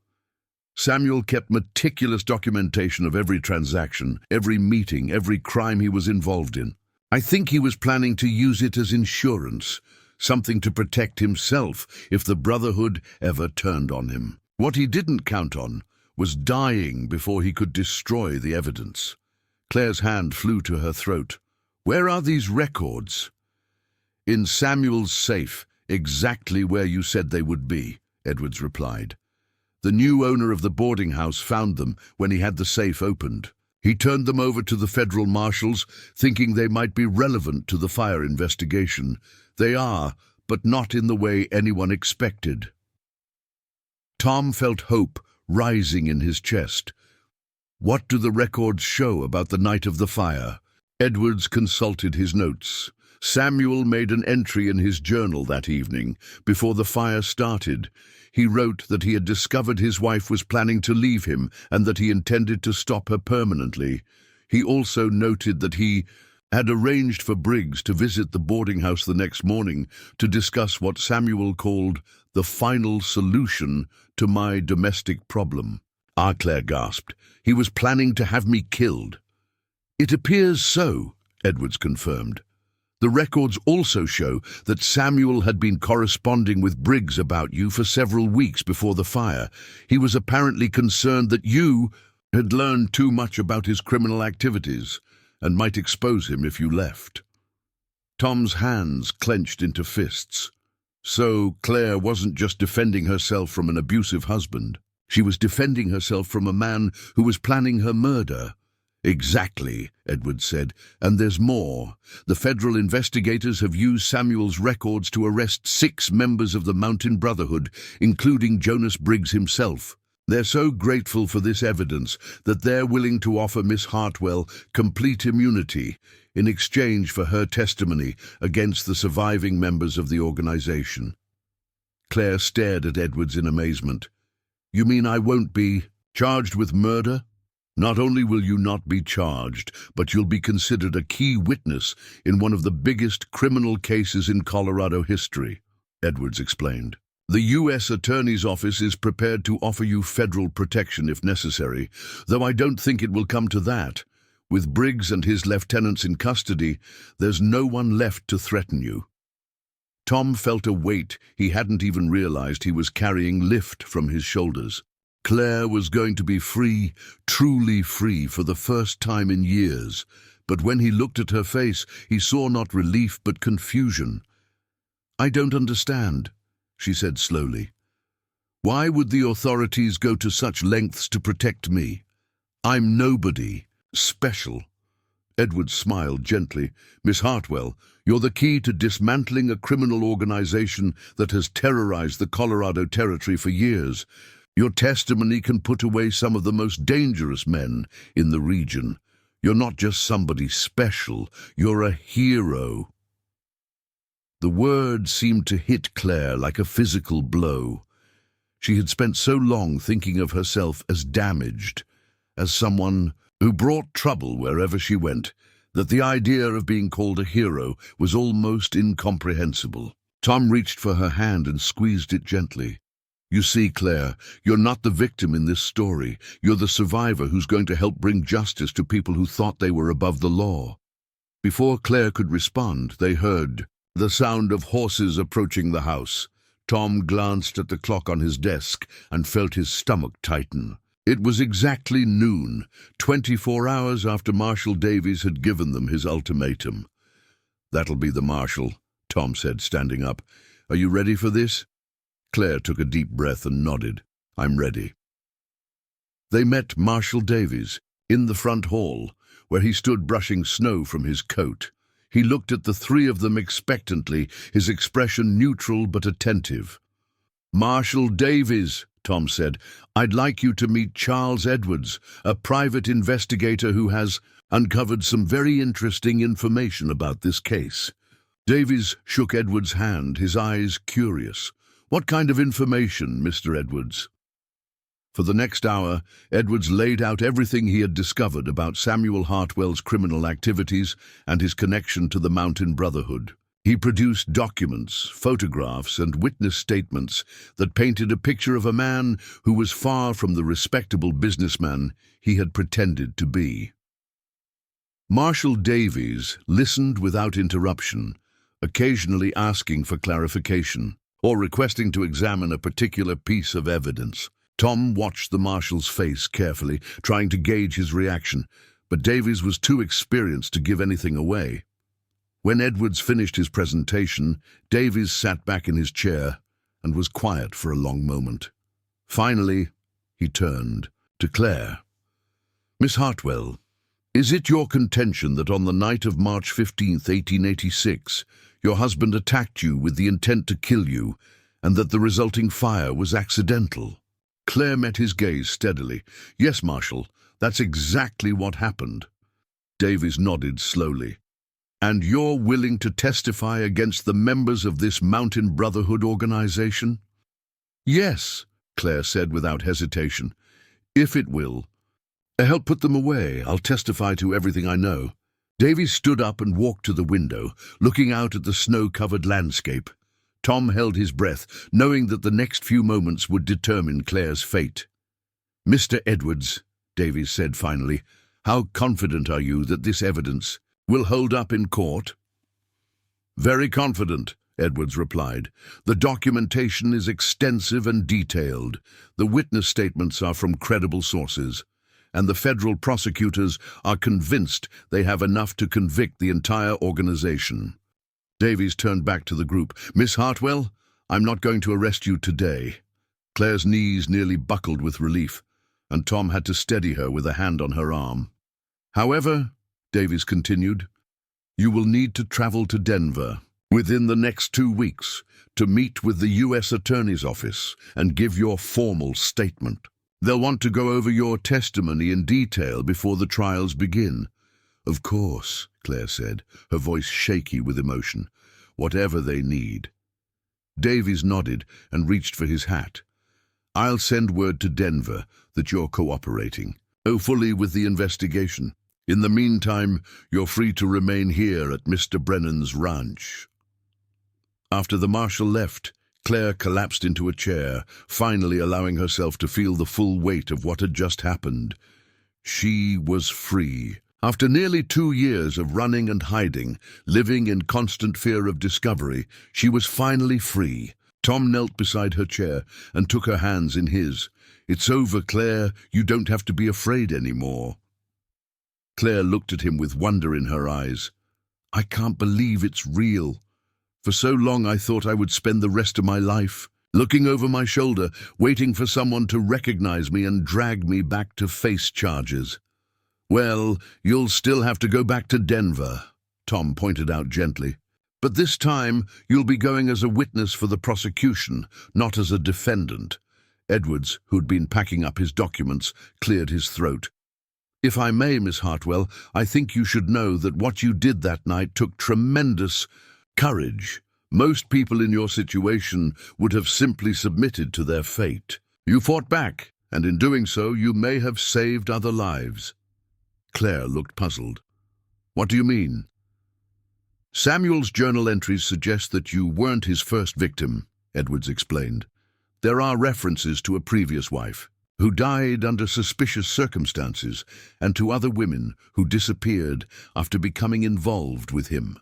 S1: "Samuel kept meticulous documentation of every transaction, every meeting, every crime he was involved in. I think he was planning to use it as insurance, something to protect himself if the Brotherhood ever turned on him. What he didn't count on was dying before he could destroy the evidence." Claire's hand flew to her throat. "Where are these records?" "In Samuel's safe, exactly where you said they would be," Edwards replied. "The new owner of the boarding house found them when he had the safe opened. He turned them over to the federal marshals, thinking they might be relevant to the fire investigation. They are, but not in the way anyone expected." Tom felt hope rising in his chest. "What do the records show about the night of the fire?" Edwards consulted his notes. Samuel made an entry in his journal that evening, before the fire started. He wrote that he had discovered his wife was planning to leave him and that he intended to stop her permanently. He also noted that he had arranged for Briggs to visit the boarding house the next morning to discuss what Samuel called the final solution to my domestic problem. "Ah," Claire gasped. "He was planning to have me killed." "It appears so," Edwards confirmed. "The records also show that Samuel had been corresponding with Briggs about you for several weeks before the fire. He was apparently concerned that you had learned too much about his criminal activities and might expose him if you left." Tom's hands clenched into fists. So Claire wasn't just defending herself from an abusive husband. She was defending herself from a man who was planning her murder. "Exactly," Edwards said, "and there's more. The federal investigators have used Samuel's records to arrest 6 members of the Mountain Brotherhood, including Jonas Briggs himself. They're so grateful for this evidence that they're willing to offer Miss Hartwell complete immunity in exchange for her testimony against the surviving members of the organization. Claire stared at Edwards in amazement. You mean I won't be charged with murder? Not only will you not be charged, but you'll be considered a key witness in one of the biggest criminal cases in Colorado history, Edwards explained. The U.S. Attorney's Office is prepared to offer you federal protection if necessary, though I don't think it will come to that. With Briggs and his lieutenants in custody, there's no one left to threaten you. Tom felt a weight he hadn't even realized he was carrying lift from his shoulders. Claire was going to be free, truly free, for the first time in years, but when he looked at her face, he saw not relief but confusion. I don't understand, she said slowly. Why would the authorities go to such lengths to protect me? I'm nobody special. Edward smiled gently. Miss Hartwell, you're the key to dismantling a criminal organization that has terrorized the Colorado Territory for years. Your testimony can put away some of the most dangerous men in the region. You're not just somebody special, you're a hero. The word seemed to hit Claire like a physical blow. She had spent so long thinking of herself as damaged, as someone who brought trouble wherever she went, that the idea of being called a hero was almost incomprehensible. Tom reached for her hand and squeezed it gently. You see, Claire, you're not the victim in this story. You're the survivor who's going to help bring justice to people who thought they were above the law. Before Claire could respond, they heard the sound of horses approaching the house. Tom glanced at the clock on his desk and felt his stomach tighten. It was exactly noon, 24 hours after Marshal Davies had given them his ultimatum. That'll be the marshal, Tom said, standing up. Are you ready for this? Claire took a deep breath and nodded. I'm ready. They met Marshal Davies in the front hall, where he stood brushing snow from his coat. He looked at the three of them expectantly, his expression neutral but attentive. Marshal Davies, Tom said, I'd like you to meet Charles Edwards, a private investigator who has uncovered some very interesting information about this case. Davies shook Edwards' hand, his eyes curious. What kind of information, Mr. Edwards? For the next hour, Edwards laid out everything he had discovered about Samuel Hartwell's criminal activities and his connection to the Mountain Brotherhood. He produced documents, photographs, and witness statements that painted a picture of a man who was far from the respectable businessman he had pretended to be. Marshal Davies listened without interruption, occasionally asking for clarification or requesting to examine a particular piece of evidence. Tom watched the marshal's face carefully, trying to gauge his reaction, but Davies was too experienced to give anything away. When Edwards finished his presentation, Davies sat back in his chair and was quiet for a long moment. Finally, he turned to Claire. Miss Hartwell, is it your contention that on the night of March 15th, 1886, your husband attacked you with the intent to kill you, and that the resulting fire was accidental? Claire met his gaze steadily. Yes, Marshal, that's exactly what happened. Davies nodded slowly. And you're willing to testify against the members of this Mountain Brotherhood organization? Yes, Claire said without hesitation. If it will help put them away, I'll testify to everything I know. Davies stood up and walked to the window, looking out at the snow-covered landscape. Tom held his breath, knowing that the next few moments would determine Claire's fate. Mr. Edwards, Davies said finally, how confident are you that this evidence will hold up in court? Very confident, Edwards replied. The documentation is extensive and detailed. The witness statements are from credible sources, and the federal prosecutors are convinced they have enough to convict the entire organization. Davies turned back to the group. Miss Hartwell, I'm not going to arrest you today. Claire's knees nearly buckled with relief, and Tom had to steady her with a hand on her arm. However, Davies continued, you will need to travel to Denver within the next 2 weeks to meet with the U.S. Attorney's Office and give your formal statement. They'll want to go over your testimony in detail before the trials begin. Of course, Claire said, her voice shaky with emotion. Whatever they need. Davies nodded and reached for his hat. I'll send word to Denver that you're cooperating. Go fully with the investigation. In the meantime, you're free to remain here at Mr. Brennan's ranch. After the marshal left, Claire collapsed into a chair, finally allowing herself to feel the full weight of what had just happened. She was free. After nearly 2 years of running and hiding, living in constant fear of discovery, she was finally free. Tom knelt beside her chair and took her hands in his. It's over, Claire. You don't have to be afraid anymore. Claire looked at him with wonder in her eyes. I can't believe it's real. For so long I thought I would spend the rest of my life looking over my shoulder, waiting for someone to recognize me and drag me back to face charges. Well, you'll still have to go back to Denver, Tom pointed out gently. But this time you'll be going as a witness for the prosecution, not as a defendant. Edwards, who'd been packing up his documents, cleared his throat. If I may, Miss Hartwell, I think you should know that what you did that night took tremendous courage. Most people in your situation would have simply submitted to their fate. You fought back, and in doing so you may have saved other lives. Claire looked puzzled. What do you mean? Samuel's journal entries suggest that you weren't his first victim, Edwards explained. There are references to a previous wife, who died under suspicious circumstances, and to other women who disappeared after becoming involved with him.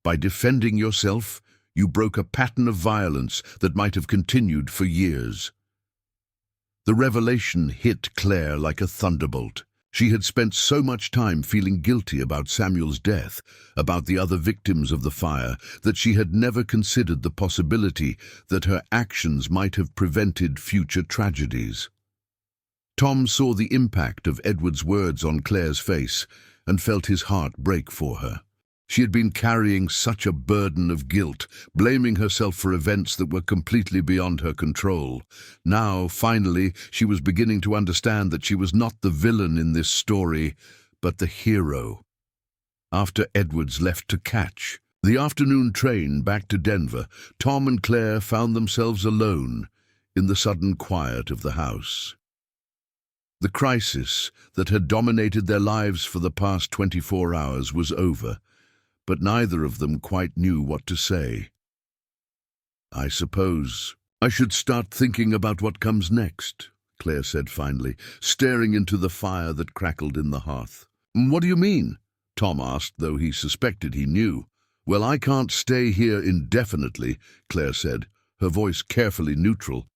S1: By defending yourself, you broke a pattern of violence that might have continued for years. The revelation hit Claire like a thunderbolt. She had spent so much time feeling guilty about Samuel's death, about the other victims of the fire, that she had never considered the possibility that her actions might have prevented future tragedies. Tom saw the impact of Edward's words on Claire's face and felt his heart break for her. She had been carrying such a burden of guilt, blaming herself for events that were completely beyond her control. Now, finally, she was beginning to understand that she was not the villain in this story, but the hero. After Edwards left to catch the afternoon train back to Denver, Tom and Claire found themselves alone in the sudden quiet of the house. The crisis that had dominated their lives for the past 24 hours was over, but neither of them quite knew what to say. I suppose I should start thinking about what comes next, Claire said finally, staring into the fire that crackled in the hearth. What do you mean? Tom asked, though he suspected he knew. Well, I can't stay here indefinitely, Claire said, her voice carefully neutral.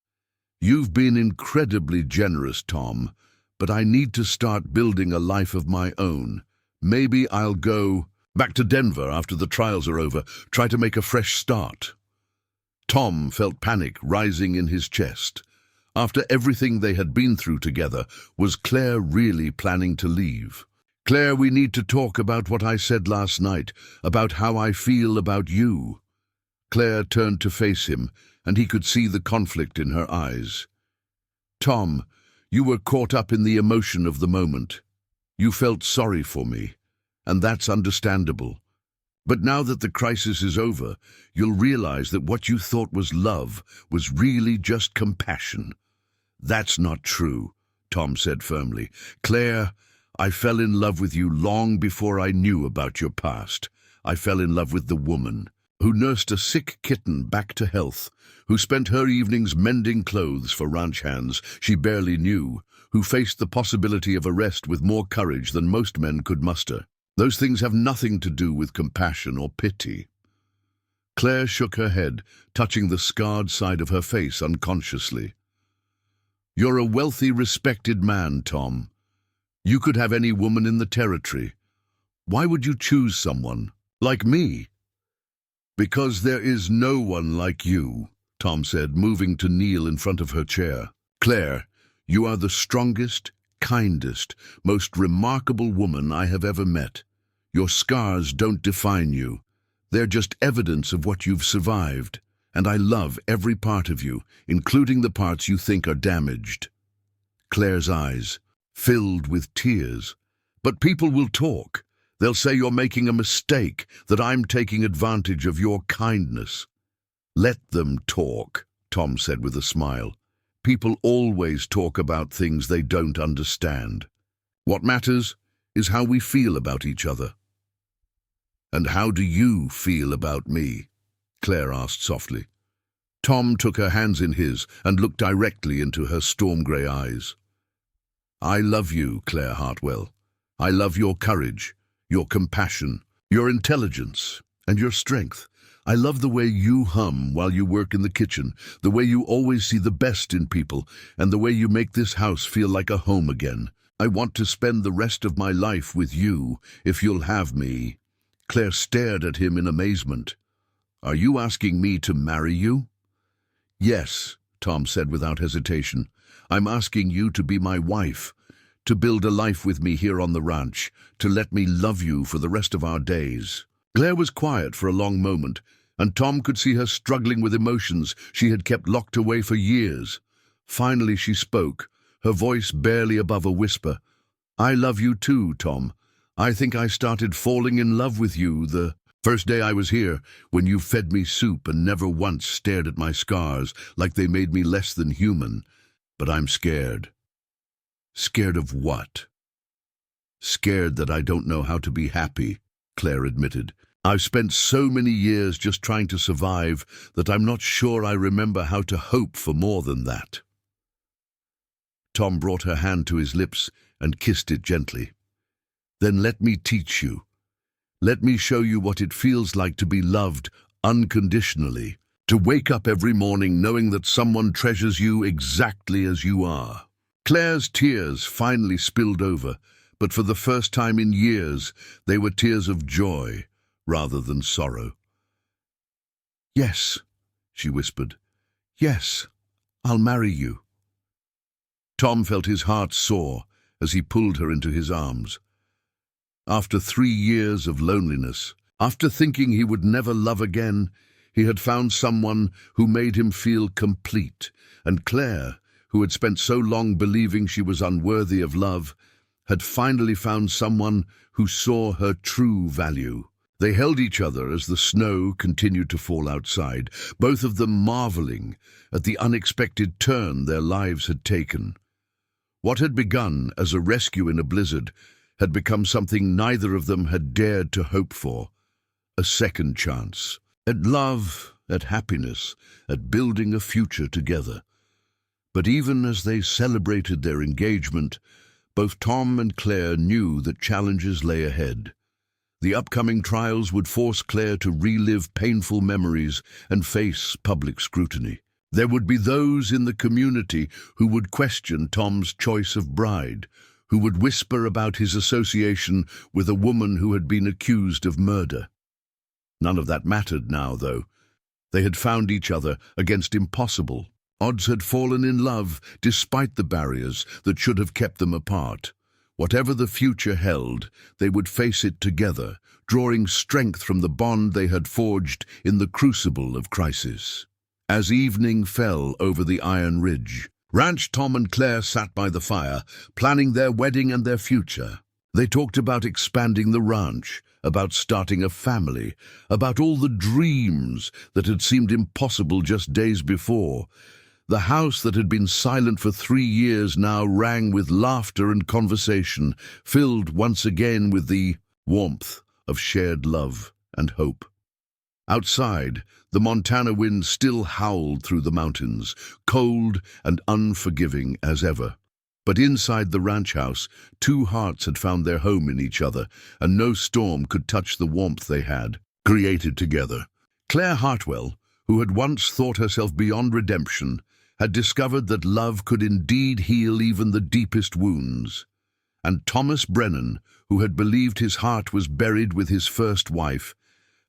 S1: You've been incredibly generous, Tom, but I need to start building a life of my own. Maybe I'll go back to Denver after the trials are over, try to make a fresh start. Tom felt panic rising in his chest. After everything they had been through together, was Claire really planning to leave? Claire, we need to talk about what I said last night, about how I feel about you. Claire turned to face him, and he could see the conflict in her eyes. Tom, you were caught up in the emotion of the moment. You felt sorry for me. And that's understandable. But now that the crisis is over, you'll realize that what you thought was love was really just compassion. That's not true, Tom said firmly. Claire, I fell in love with you long before I knew about your past. I fell in love with the woman who nursed a sick kitten back to health, who spent her evenings mending clothes for ranch hands she barely knew, who faced the possibility of arrest with more courage than most men could muster. Those things have nothing to do with compassion or pity. Claire shook her head, touching the scarred side of her face unconsciously. You're a wealthy, respected man, Tom. You could have any woman in the territory. Why would you choose someone like me? Because there is no one like you, Tom said, moving to kneel in front of her chair. Claire, you are the strongest, kindest, most remarkable woman I have ever met. Your scars don't define you. They're just evidence of what you've survived, and I love every part of you, including the parts you think are damaged. Claire's eyes filled with tears. But people will talk. They'll say you're making a mistake, that I'm taking advantage of your kindness. Let them talk, Tom said with a smile. People always talk about things they don't understand. What matters is how we feel about each other. And how do you feel about me? Claire asked softly. Tom took her hands in his and looked directly into her storm-grey eyes. I love you, Claire Hartwell. I love your courage, your compassion, your intelligence, and your strength. I love the way you hum while you work in the kitchen, the way you always see the best in people, and the way you make this house feel like a home again. I want to spend the rest of my life with you, if you'll have me. Claire stared at him in amazement. Are you asking me to marry you? Yes, Tom said without hesitation. I'm asking you to be my wife, to build a life with me here on the ranch, to let me love you for the rest of our days. Claire was quiet for a long moment, and Tom could see her struggling with emotions she had kept locked away for years. Finally she spoke, her voice barely above a whisper. I love you too, Tom. I think I started falling in love with you the first day I was here, when you fed me soup and never once stared at my scars like they made me less than human. But I'm scared. Scared of what? Scared that I don't know how to be happy, Claire admitted. I've spent so many years just trying to survive that I'm not sure I remember how to hope for more than that. Tom brought her hand to his lips and kissed it gently. Then let me teach you. Let me show you what it feels like to be loved unconditionally, to wake up every morning knowing that someone treasures you exactly as you are. Claire's tears finally spilled over, but for the first time in years, they were tears of joy rather than sorrow. Yes, she whispered. Yes, I'll marry you. Tom felt his heart soar as he pulled her into his arms. After 3 years of loneliness, after thinking he would never love again, he had found someone who made him feel complete, and Claire, who had spent so long believing she was unworthy of love, had finally found someone who saw her true value. They held each other as the snow continued to fall outside, both of them marveling at the unexpected turn their lives had taken. What had begun as a rescue in a blizzard had become something neither of them had dared to hope for, a second chance, at love, at happiness, at building a future together. But even as they celebrated their engagement, both Tom and Claire knew that challenges lay ahead. The upcoming trials would force Claire to relive painful memories and face public scrutiny. There would be those in the community who would question Tom's choice of bride, who would whisper about his association with a woman who had been accused of murder. None of that mattered now, though. They had found each other against impossible. Odds had fallen in love despite the barriers that should have kept them apart. Whatever the future held, they would face it together, drawing strength from the bond they had forged in the crucible of crisis. As evening fell over the Iron Ridge, Ranch Tom and Claire sat by the fire, planning their wedding and their future. They talked about expanding the ranch, about starting a family, about all the dreams that had seemed impossible just days before. The house that had been silent for 3 years now rang with laughter and conversation, filled once again with the warmth of shared love and hope. Outside, the Montana wind still howled through the mountains, cold and unforgiving as ever. But inside the ranch house, 2 hearts had found their home in each other, and no storm could touch the warmth they had created together. Claire Hartwell, who had once thought herself beyond redemption, had discovered that love could indeed heal even the deepest wounds. And Thomas Brennan, who had believed his heart was buried with his first wife,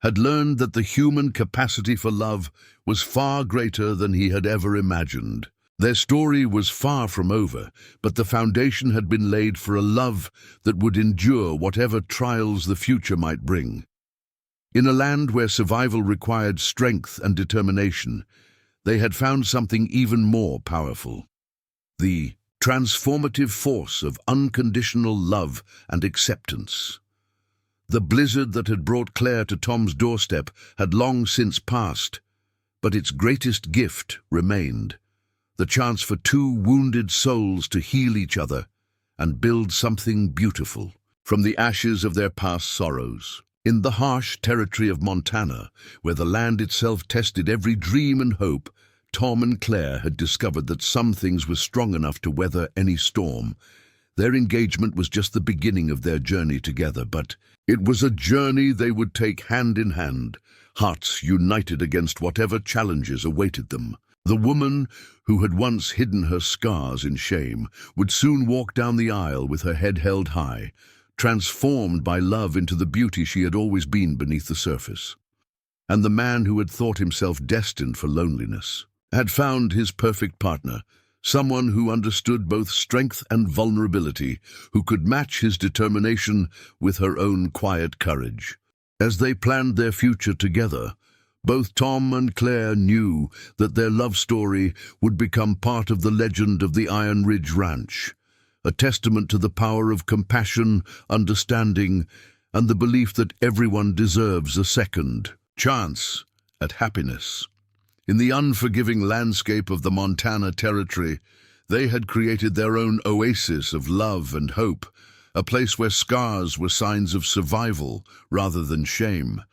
S1: had learned that the human capacity for love was far greater than he had ever imagined. Their story was far from over, but the foundation had been laid for a love that would endure whatever trials the future might bring. In a land where survival required strength and determination, they had found something even more powerful: the transformative force of unconditional love and acceptance. The blizzard that had brought Claire to Tom's doorstep had long since passed, but its greatest gift remained: the chance for two wounded souls to heal each other and build something beautiful from the ashes of their past sorrows. In the harsh territory of Montana, where the land itself tested every dream and hope, Tom and Claire had discovered that some things were strong enough to weather any storm. Their engagement was just the beginning of their journey together, but it was a journey they would take hand in hand, hearts united against whatever challenges awaited them. The woman who had once hidden her scars in shame would soon walk down the aisle with her head held high, transformed by love into the beauty she had always been beneath the surface. And the man who had thought himself destined for loneliness had found his perfect partner, someone who understood both strength and vulnerability, who could match his determination with her own quiet courage. As they planned their future together, both Tom and Claire knew that their love story would become part of the legend of the Iron Ridge Ranch, a testament to the power of compassion, understanding, and the belief that everyone deserves a second chance at happiness. In the unforgiving landscape of the Montana Territory, they had created their own oasis of love and hope, a place where scars were signs of survival rather than shame,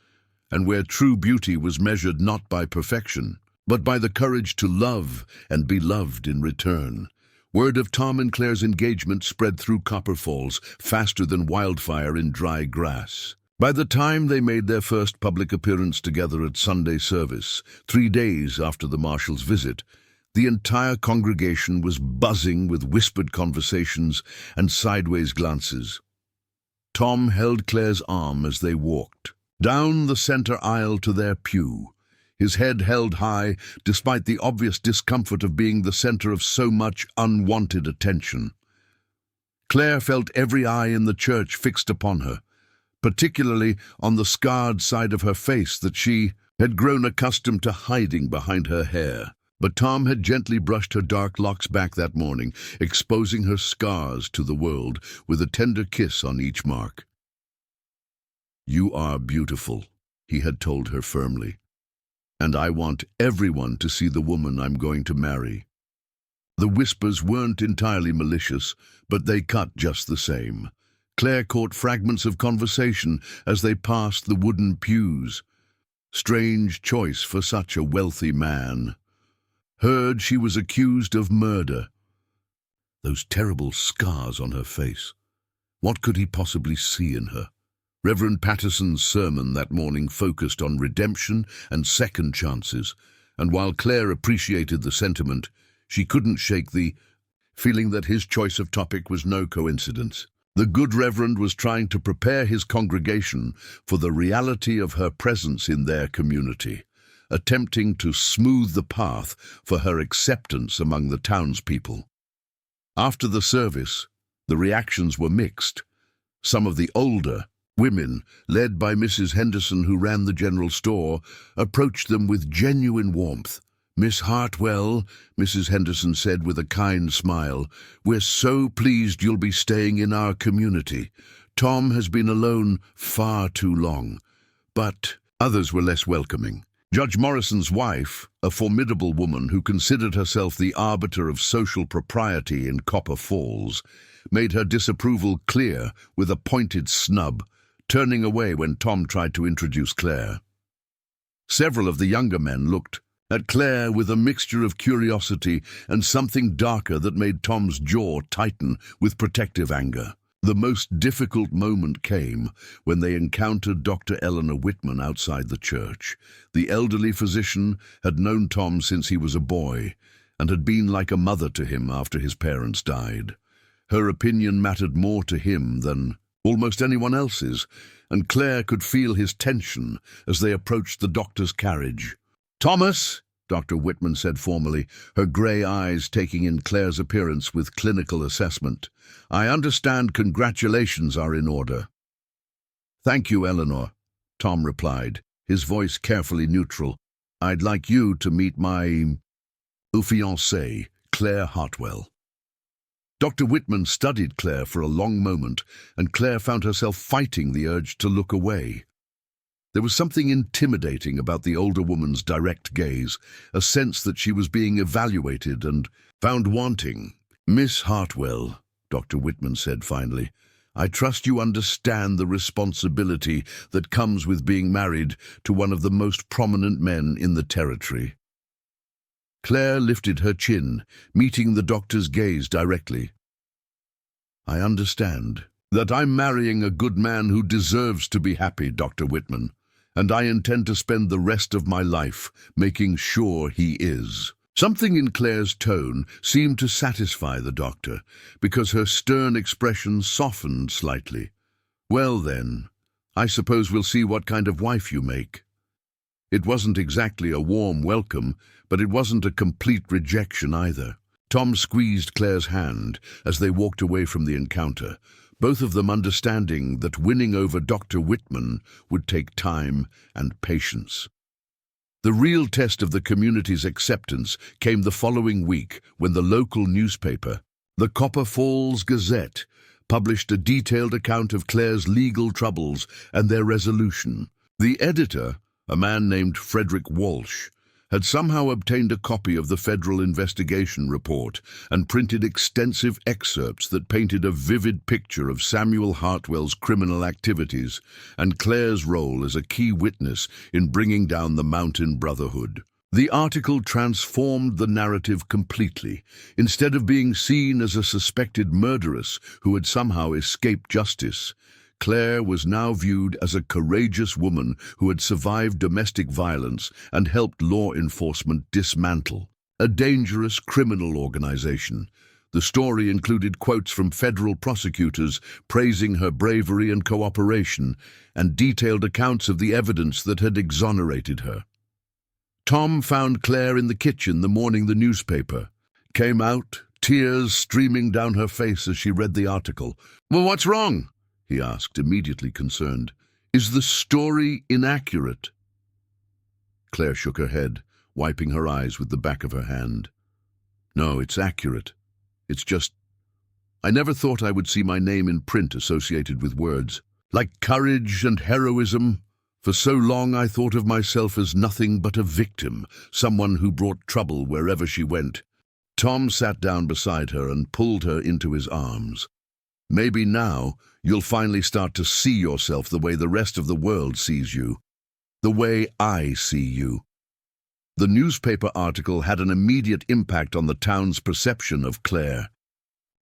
S1: and where true beauty was measured not by perfection, but by the courage to love and be loved in return. Word of Tom and Claire's engagement spread through Copper Falls faster than wildfire in dry grass. By the time they made their first public appearance together at Sunday service, 3 days after the marshal's visit, the entire congregation was buzzing with whispered conversations and sideways glances. Tom held Claire's arm as they walked down the center aisle to their pew, his head held high despite the obvious discomfort of being the center of so much unwanted attention. Claire felt every eye in the church fixed upon her, particularly on the scarred side of her face that she had grown accustomed to hiding behind her hair. But Tom had gently brushed her dark locks back that morning, exposing her scars to the world with a tender kiss on each mark. "You are beautiful," he had told her firmly, "and I want everyone to see the woman I'm going to marry." The whispers weren't entirely malicious, but they cut just the same. Claire caught fragments of conversation as they passed the wooden pews. Strange choice for such a wealthy man. Heard she was accused of murder. Those terrible scars on her face. What could he possibly see in her? Reverend Patterson's sermon that morning focused on redemption and second chances, and while Claire appreciated the sentiment, she couldn't shake the feeling that his choice of topic was no coincidence. The good Reverend was trying to prepare his congregation for the reality of her presence in their community, attempting to smooth the path for her acceptance among the townspeople. After the service, the reactions were mixed. Some of the older women, led by Mrs. Henderson, who ran the general store, approached them with genuine warmth. "Miss Hartwell," Mrs. Henderson said with a kind smile, "we're so pleased you'll be staying in our community. Tom has been alone far too long." But others were less welcoming. Judge Morrison's wife, a formidable woman who considered herself the arbiter of social propriety in Copper Falls, made her disapproval clear with a pointed snub, turning away when Tom tried to introduce Claire. Several of the younger men looked at Claire with a mixture of curiosity and something darker that made Tom's jaw tighten with protective anger. The most difficult moment came when they encountered Dr. Eleanor Whitman outside the church. The elderly physician had known Tom since he was a boy and had been like a mother to him after his parents died. Her opinion mattered more to him than almost anyone else's, and Claire could feel his tension as they approached the doctor's carriage. "Thomas," Dr. Whitman said formally, her grey eyes taking in Claire's appearance with clinical assessment, "I understand congratulations are in order." "Thank you, Eleanor," Tom replied, his voice carefully neutral. "I'd like you to meet my fiancée, Claire Hartwell." Dr. Whitman studied Claire for a long moment, and Claire found herself fighting the urge to look away. There was something intimidating about the older woman's direct gaze, a sense that she was being evaluated and found wanting. "Miss Hartwell," Dr. Whitman said finally, "I trust you understand the responsibility that comes with being married to one of the most prominent men in the territory." Claire lifted her chin, meeting the doctor's gaze directly. "I understand that I'm marrying a good man who deserves to be happy, Dr. Whitman, and I intend to spend the rest of my life making sure he is." Something in Claire's tone seemed to satisfy the doctor, because her stern expression softened slightly. "Well then, I suppose we'll see what kind of wife you make." It wasn't exactly a warm welcome, but it wasn't a complete rejection either. Tom squeezed Claire's hand as they walked away from the encounter, both of them understanding that winning over Dr. Whitman would take time and patience. The real test of the community's acceptance came the following week when the local newspaper, the Copper Falls Gazette, published a detailed account of Claire's legal troubles and their resolution. The editor, a man named Frederick Walsh, had somehow obtained a copy of the federal investigation report and printed extensive excerpts that painted a vivid picture of Samuel Hartwell's criminal activities and Claire's role as a key witness in bringing down the Mountain Brotherhood. The article transformed the narrative completely. Instead of being seen as a suspected murderess who had somehow escaped justice, Claire was now viewed as a courageous woman who had survived domestic violence and helped law enforcement dismantle a dangerous criminal organization. The story included quotes from federal prosecutors praising her bravery and cooperation, and detailed accounts of the evidence that had exonerated her. Tom found Claire in the kitchen the morning the newspaper came out, tears streaming down her face as she read the article. "Well, what's wrong?" he asked, immediately concerned. "Is the story inaccurate?" Claire shook her head, wiping her eyes with the back of her hand. "No, it's accurate. It's just, I never thought I would see my name in print associated with words like courage and heroism. For so long I thought of myself as nothing but a victim, someone who brought trouble wherever she went." Tom sat down beside her and pulled her into his arms. "Maybe now you'll finally start to see yourself the way the rest of the world sees you. The way I see you." The newspaper article had an immediate impact on the town's perception of Claire.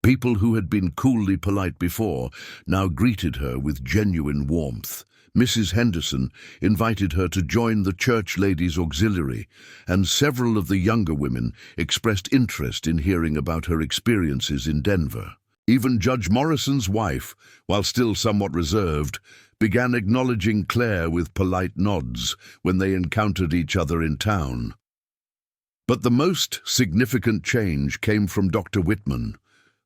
S1: People who had been coolly polite before now greeted her with genuine warmth. Mrs. Henderson invited her to join the Church Ladies' Auxiliary, and several of the younger women expressed interest in hearing about her experiences in Denver. Even Judge Morrison's wife, while still somewhat reserved, began acknowledging Claire with polite nods when they encountered each other in town. But the most significant change came from Dr. Whitman.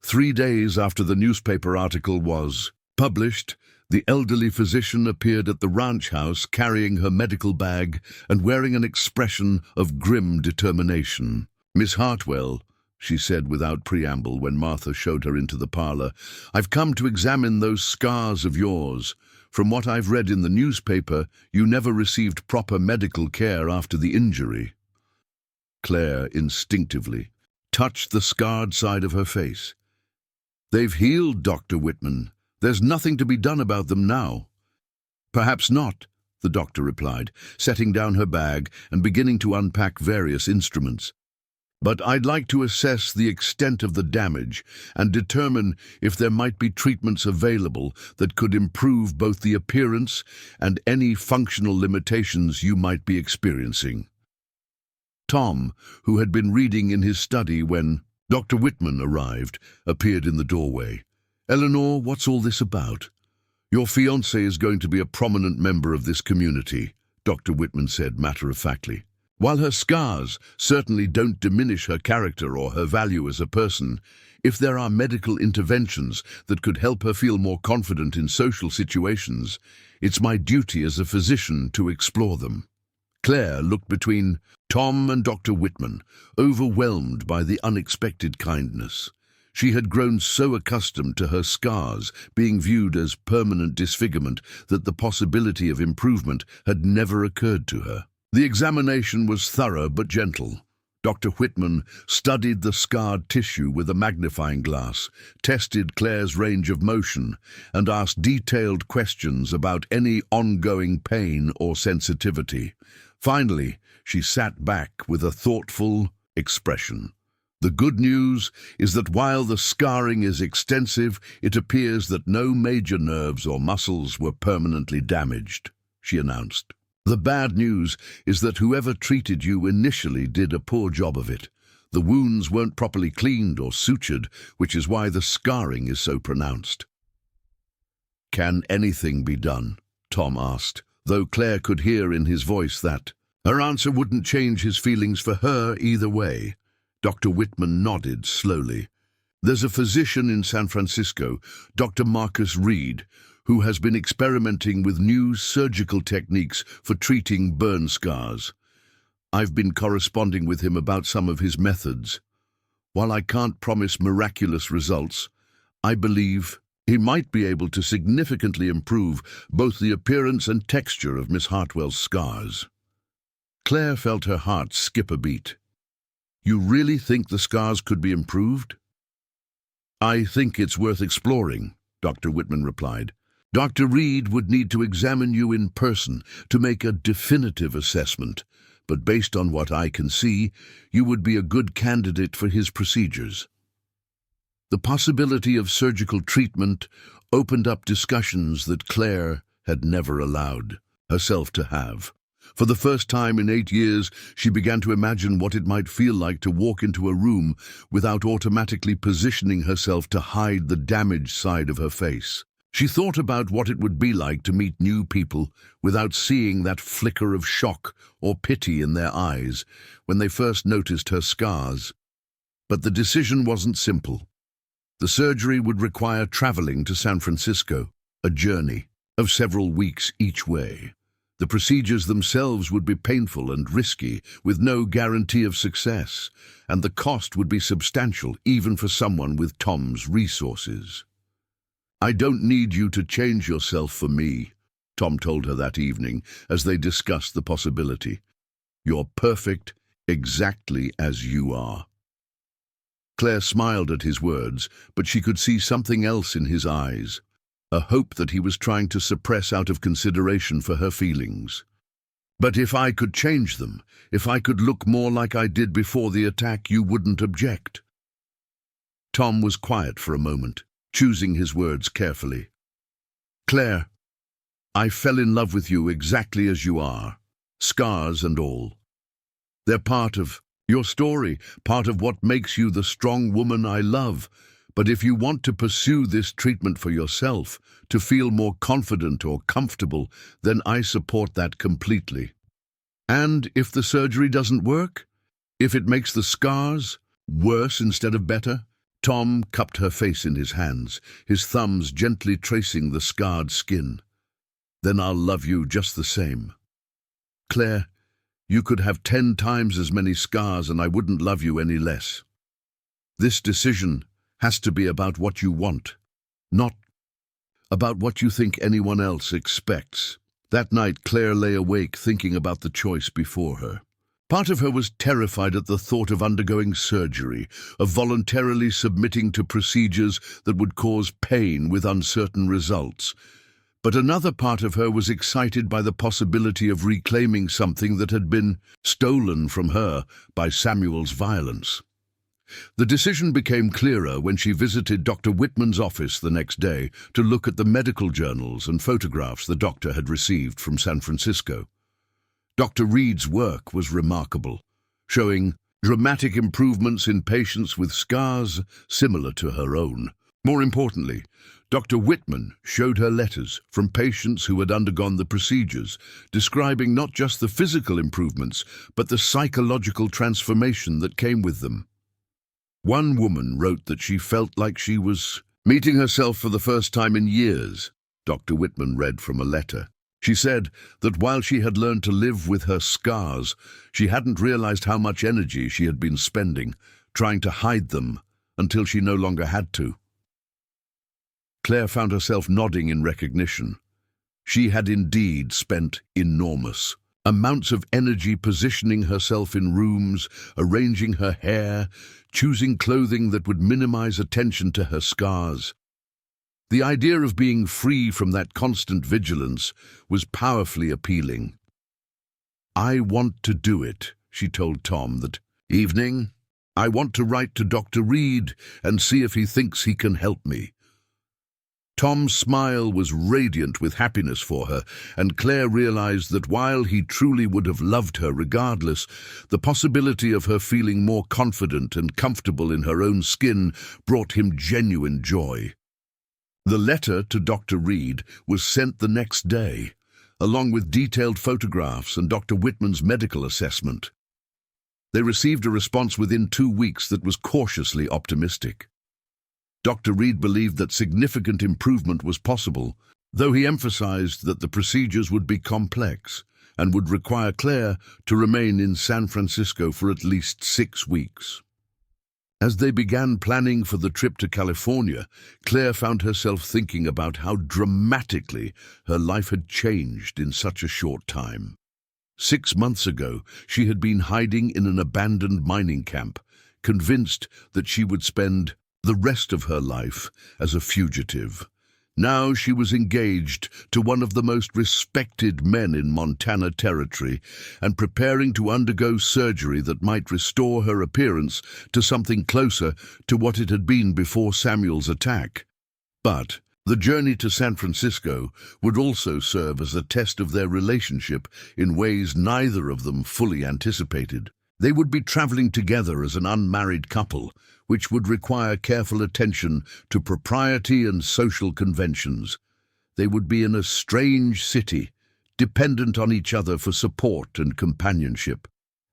S1: 3 days after the newspaper article was published, the elderly physician appeared at the ranch house carrying her medical bag and wearing an expression of grim determination. "Miss Hartwell," she said without preamble when Martha showed her into the parlor, "I've come to examine those scars of yours. From what I've read in the newspaper, you never received proper medical care after the injury." Claire instinctively touched the scarred side of her face. "They've healed, Dr. Whitman. There's nothing to be done about them now." "Perhaps not," the doctor replied, setting down her bag and beginning to unpack various instruments. "But I'd like to assess the extent of the damage and determine if there might be treatments available that could improve both the appearance and any functional limitations you might be experiencing." Tom, who had been reading in his study when Dr. Whitman arrived, appeared in the doorway. "Eleanor, what's all this about?" "Your fiancée is going to be a prominent member of this community," Dr. Whitman said matter-of-factly. "While her scars certainly don't diminish her character or her value as a person, if there are medical interventions that could help her feel more confident in social situations, it's my duty as a physician to explore them." Claire looked between Tom and Dr. Whitman, overwhelmed by the unexpected kindness. She had grown so accustomed to her scars being viewed as permanent disfigurement that the possibility of improvement had never occurred to her. The examination was thorough but gentle. Dr. Whitman studied the scarred tissue with a magnifying glass, tested Claire's range of motion, and asked detailed questions about any ongoing pain or sensitivity. Finally, she sat back with a thoughtful expression. The good news is that while the scarring is extensive, it appears that no major nerves or muscles were permanently damaged, she announced. The bad news is that whoever treated you initially did a poor job of it. The wounds weren't properly cleaned or sutured, which is why the scarring is so pronounced. Can anything be done? Tom asked, though Claire could hear in his voice that her answer wouldn't change his feelings for her either way. Dr. Whitman nodded slowly. There's a physician in San Francisco, Dr. Marcus Reed, who has been experimenting with new surgical techniques for treating burn scars. I've been corresponding with him about some of his methods. While I can't promise miraculous results, I believe he might be able to significantly improve both the appearance and texture of Miss Hartwell's scars. Claire felt her heart skip a beat. You really think the scars could be improved? I think it's worth exploring, Dr. Whitman replied. Dr. Reed would need to examine you in person to make a definitive assessment, but based on what I can see, you would be a good candidate for his procedures. The possibility of surgical treatment opened up discussions that Claire had never allowed herself to have. For the first time in 8 years, she began to imagine what it might feel like to walk into a room without automatically positioning herself to hide the damaged side of her face. She thought about what it would be like to meet new people without seeing that flicker of shock or pity in their eyes when they first noticed her scars. But the decision wasn't simple. The surgery would require traveling to San Francisco, a journey of several weeks each way. The procedures themselves would be painful and risky, with no guarantee of success, and the cost would be substantial even for someone with Tom's resources. I don't need you to change yourself for me, Tom told her that evening as they discussed the possibility. You're perfect exactly as you are. Claire smiled at his words, but she could see something else in his eyes. A hope that he was trying to suppress out of consideration for her feelings. But if I could change them, if I could look more like I did before the attack, you wouldn't object. Tom was quiet for a moment, choosing his words carefully. Claire, I fell in love with you exactly as you are, scars and all. They're part of your story, part of what makes you the strong woman I love. But if you want to pursue this treatment for yourself, to feel more confident or comfortable, then I support that completely. And if the surgery doesn't work? If it makes the scars worse instead of better? Tom cupped her face in his hands, his thumbs gently tracing the scarred skin. Then I'll love you just the same. Claire, you could have 10 times as many scars and I wouldn't love you any less. This decision has to be about what you want, not about what you think anyone else expects. That night, Claire lay awake thinking about the choice before her. Part of her was terrified at the thought of undergoing surgery, of voluntarily submitting to procedures that would cause pain with uncertain results. But another part of her was excited by the possibility of reclaiming something that had been stolen from her by Samuel's violence. The decision became clearer when she visited Dr. Whitman's office the next day to look at the medical journals and photographs the doctor had received from San Francisco. Dr. Reed's work was remarkable, showing dramatic improvements in patients with scars similar to her own. More importantly, Dr. Whitman showed her letters from patients who had undergone the procedures, describing not just the physical improvements, but the psychological transformation that came with them. One woman wrote that she felt like she was meeting herself for the first time in years. Dr. Whitman read from a letter. She said that while she had learned to live with her scars, she hadn't realized how much energy she had been spending trying to hide them until she no longer had to. Claire found herself nodding in recognition. She had indeed spent enormous amounts of energy positioning herself in rooms, arranging her hair, choosing clothing that would minimize attention to her scars. The idea of being free from that constant vigilance was powerfully appealing. "I want to do it," she told Tom that evening. "I want to write to Dr. Reed and see if he thinks he can help me." Tom's smile was radiant with happiness for her, and Claire realized that while he truly would have loved her regardless, the possibility of her feeling more confident and comfortable in her own skin brought him genuine joy. The letter to Dr. Reed was sent the next day, along with detailed photographs and Dr. Whitman's medical assessment. They received a response within 2 weeks that was cautiously optimistic. Dr. Reed believed that significant improvement was possible, though he emphasized that the procedures would be complex and would require Claire to remain in San Francisco for at least 6 weeks. As they began planning for the trip to California, Claire found herself thinking about how dramatically her life had changed in such a short time. 6 months ago, she had been hiding in an abandoned mining camp, convinced that she would spend the rest of her life as a fugitive. Now she was engaged to one of the most respected men in Montana Territory and preparing to undergo surgery that might restore her appearance to something closer to what it had been before Samuel's attack. But the journey to San Francisco would also serve as a test of their relationship in ways neither of them fully anticipated. They would be traveling together as an unmarried couple, which would require careful attention to propriety and social conventions. They would be in a strange city, dependent on each other for support and companionship,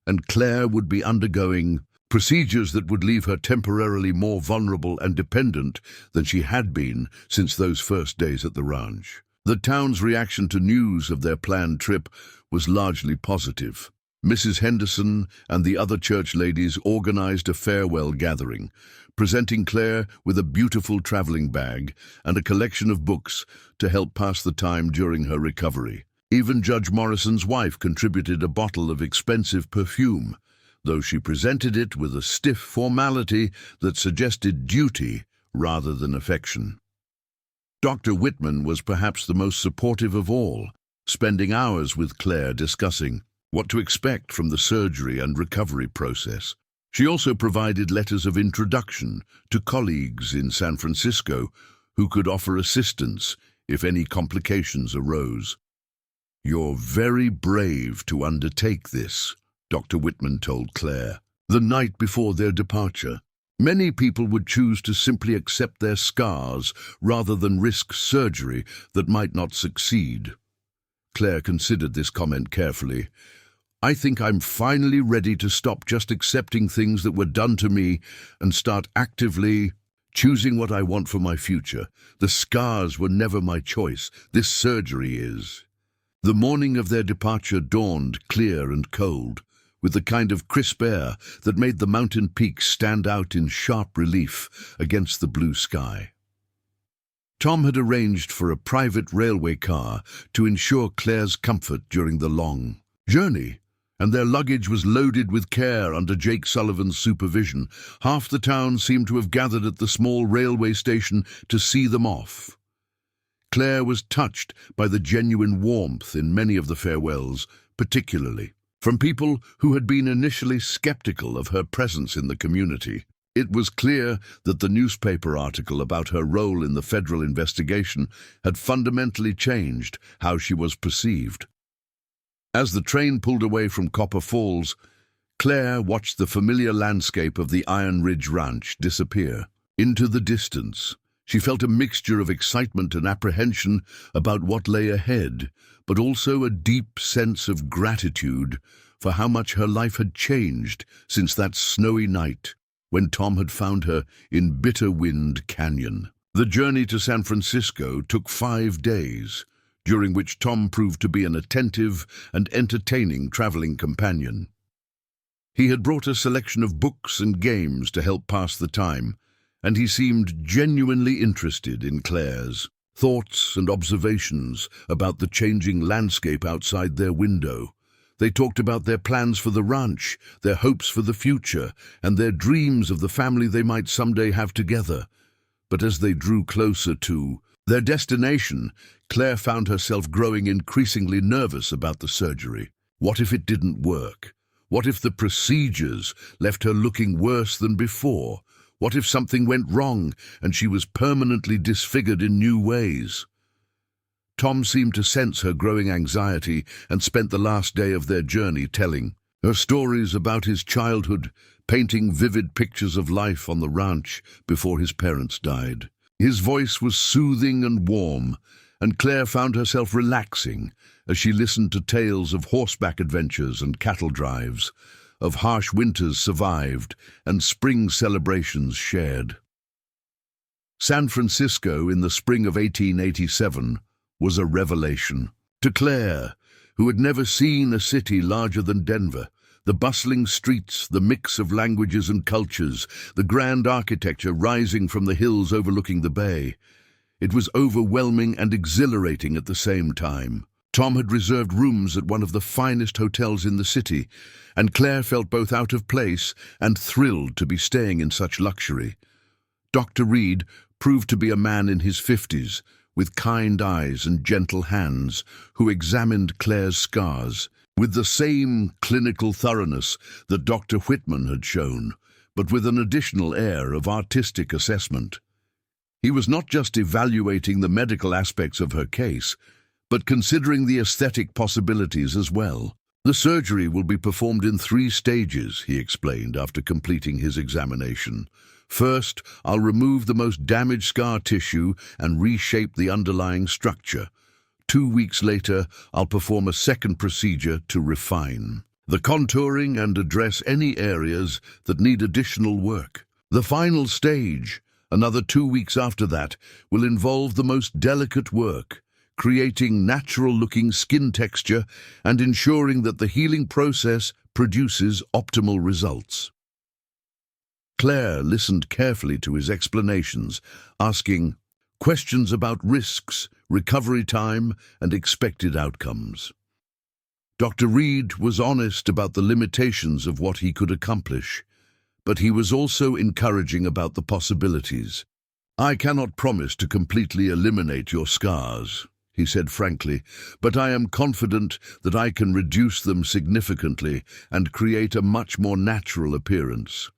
S1: and Claire would be undergoing procedures that would leave her temporarily more vulnerable and dependent than she had been since those first days at the ranch. The town's reaction to news of their planned trip was largely positive. Mrs. Henderson and the other church ladies organized a farewell gathering, presenting Claire with a beautiful traveling bag and a collection of books to help pass the time during her recovery. Even Judge Morrison's wife contributed a bottle of expensive perfume, though she presented it with a stiff formality that suggested duty rather than affection. Dr. Whitman was perhaps the most supportive of all, spending hours with Claire discussing what to expect from the surgery and recovery process. She also provided letters of introduction to colleagues in San Francisco who could offer assistance if any complications arose. "You're very brave to undertake this," Dr. Whitman told Claire. The night before their departure, many people would choose to simply accept their scars rather than risk surgery that might not succeed. Claire considered this comment carefully. "I think I'm finally ready to stop just accepting things that were done to me and start actively choosing what I want for my future. The scars were never my choice. This surgery is." The morning of their departure dawned clear and cold, with the kind of crisp air that made the mountain peaks stand out in sharp relief against the blue sky. Tom had arranged for a private railway car to ensure Claire's comfort during the long journey, and their luggage was loaded with care under Jake Sullivan's supervision. Half the town seemed to have gathered at the small railway station to see them off. Claire was touched by the genuine warmth in many of the farewells, particularly from people who had been initially skeptical of her presence in the community. It was clear that the newspaper article about her role in the federal investigation had fundamentally changed how she was perceived. As the train pulled away from Copper Falls, Claire watched the familiar landscape of the Iron Ridge Ranch disappear into the distance. She felt a mixture of excitement and apprehension about what lay ahead, but also a deep sense of gratitude for how much her life had changed since that snowy night when Tom had found her in Bitter Wind Canyon. The journey to San Francisco took 5 days, during which Tom proved to be an attentive and entertaining traveling companion. He had brought a selection of books and games to help pass the time, and he seemed genuinely interested in Claire's thoughts and observations about the changing landscape outside their window. They talked about their plans for the ranch, their hopes for the future, and their dreams of the family they might someday have together. But as they drew closer to their destination, Claire found herself growing increasingly nervous about the surgery. What if it didn't work? What if the procedures left her looking worse than before? What if something went wrong and she was permanently disfigured in new ways? Tom seemed to sense her growing anxiety and spent the last day of their journey telling her stories about his childhood, painting vivid pictures of life on the ranch before his parents died. His voice was soothing and warm, and Claire found herself relaxing as she listened to tales of horseback adventures and cattle drives, of harsh winters survived and spring celebrations shared. San Francisco in the spring of 1887 was a revelation. To Claire, who had never seen a city larger than Denver, the bustling streets, the mix of languages and cultures, the grand architecture rising from the hills overlooking the bay, it was overwhelming and exhilarating at the same time. Tom had reserved rooms at one of the finest hotels in the city, and Claire felt both out of place and thrilled to be staying in such luxury. Dr. Reed proved to be a man in his 50s, with kind eyes and gentle hands, who examined Claire's scars with the same clinical thoroughness that Dr. Whitman had shown, but with an additional air of artistic assessment. He was not just evaluating the medical aspects of her case, but considering the aesthetic possibilities as well. The surgery will be performed in 3 stages, he explained after completing his examination. First, I'll remove the most damaged scar tissue and reshape the underlying structure. 2 weeks later, I'll perform a second procedure to refine the contouring and address any areas that need additional work. The final stage, another 2 weeks after that, will involve the most delicate work, creating natural-looking skin texture and ensuring that the healing process produces optimal results. Claire listened carefully to his explanations, asking questions about risks, recovery time, and expected outcomes. Dr. Reed was honest about the limitations of what he could accomplish, but he was also encouraging about the possibilities. "I cannot promise to completely eliminate your scars," he said frankly, "but I am confident that I can reduce them significantly and create a much more natural appearance.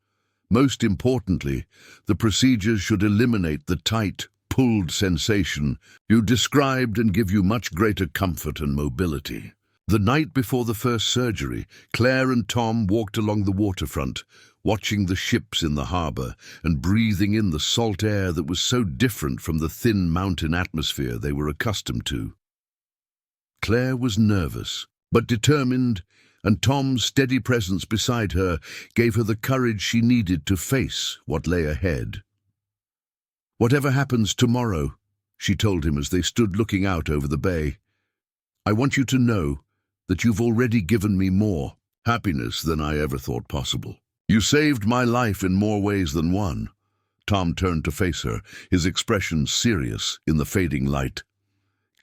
S1: Most importantly, the procedures should eliminate the tight, pulled sensation you described and give you much greater comfort and mobility." The night before the first surgery, Claire and Tom walked along the waterfront, watching the ships in the harbor and breathing in the salt air that was so different from the thin mountain atmosphere they were accustomed to. Claire was nervous, but determined, and Tom's steady presence beside her gave her the courage she needed to face what lay ahead. "Whatever happens tomorrow," she told him as they stood looking out over the bay, "I want you to know that you've already given me more happiness than I ever thought possible. You saved my life in more ways than one." Tom turned to face her, his expression serious in the fading light.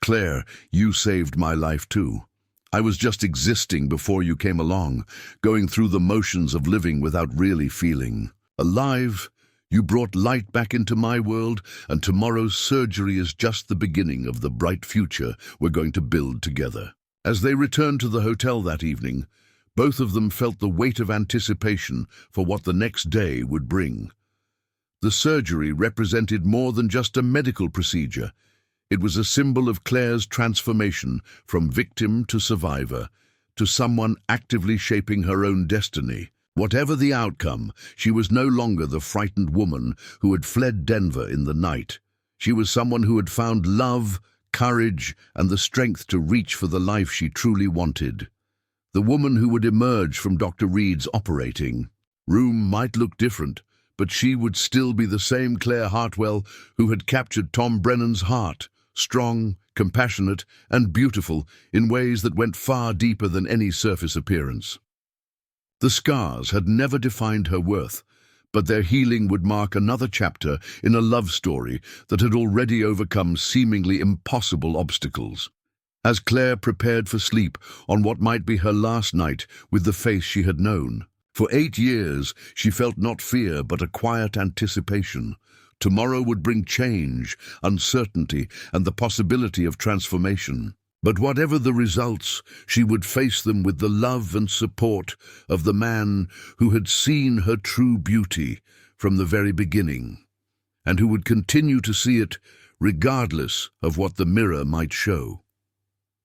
S1: "Claire, you saved my life too. I was just existing before you came along, going through the motions of living without really feeling alive. You brought light back into my world, and tomorrow's surgery is just the beginning of the bright future we're going to build together." As they returned to the hotel that evening, both of them felt the weight of anticipation for what the next day would bring. The surgery represented more than just a medical procedure. It was a symbol of Claire's transformation from victim to survivor, to someone actively shaping her own destiny. Whatever the outcome, she was no longer the frightened woman who had fled Denver in the night. She was someone who had found love, courage, and the strength to reach for the life she truly wanted. The woman who would emerge from Dr. Reed's operating room might look different, but she would still be the same Claire Hartwell who had captured Tom Brennan's heart, strong, compassionate, and beautiful in ways that went far deeper than any surface appearance. The scars had never defined her worth, but their healing would mark another chapter in a love story that had already overcome seemingly impossible obstacles. As Claire prepared for sleep on what might be her last night with the face she had known, for 8 years she felt not fear but a quiet anticipation. Tomorrow would bring change, uncertainty, and the possibility of transformation. But whatever the results, she would face them with the love and support of the man who had seen her true beauty from the very beginning, and who would continue to see it regardless of what the mirror might show.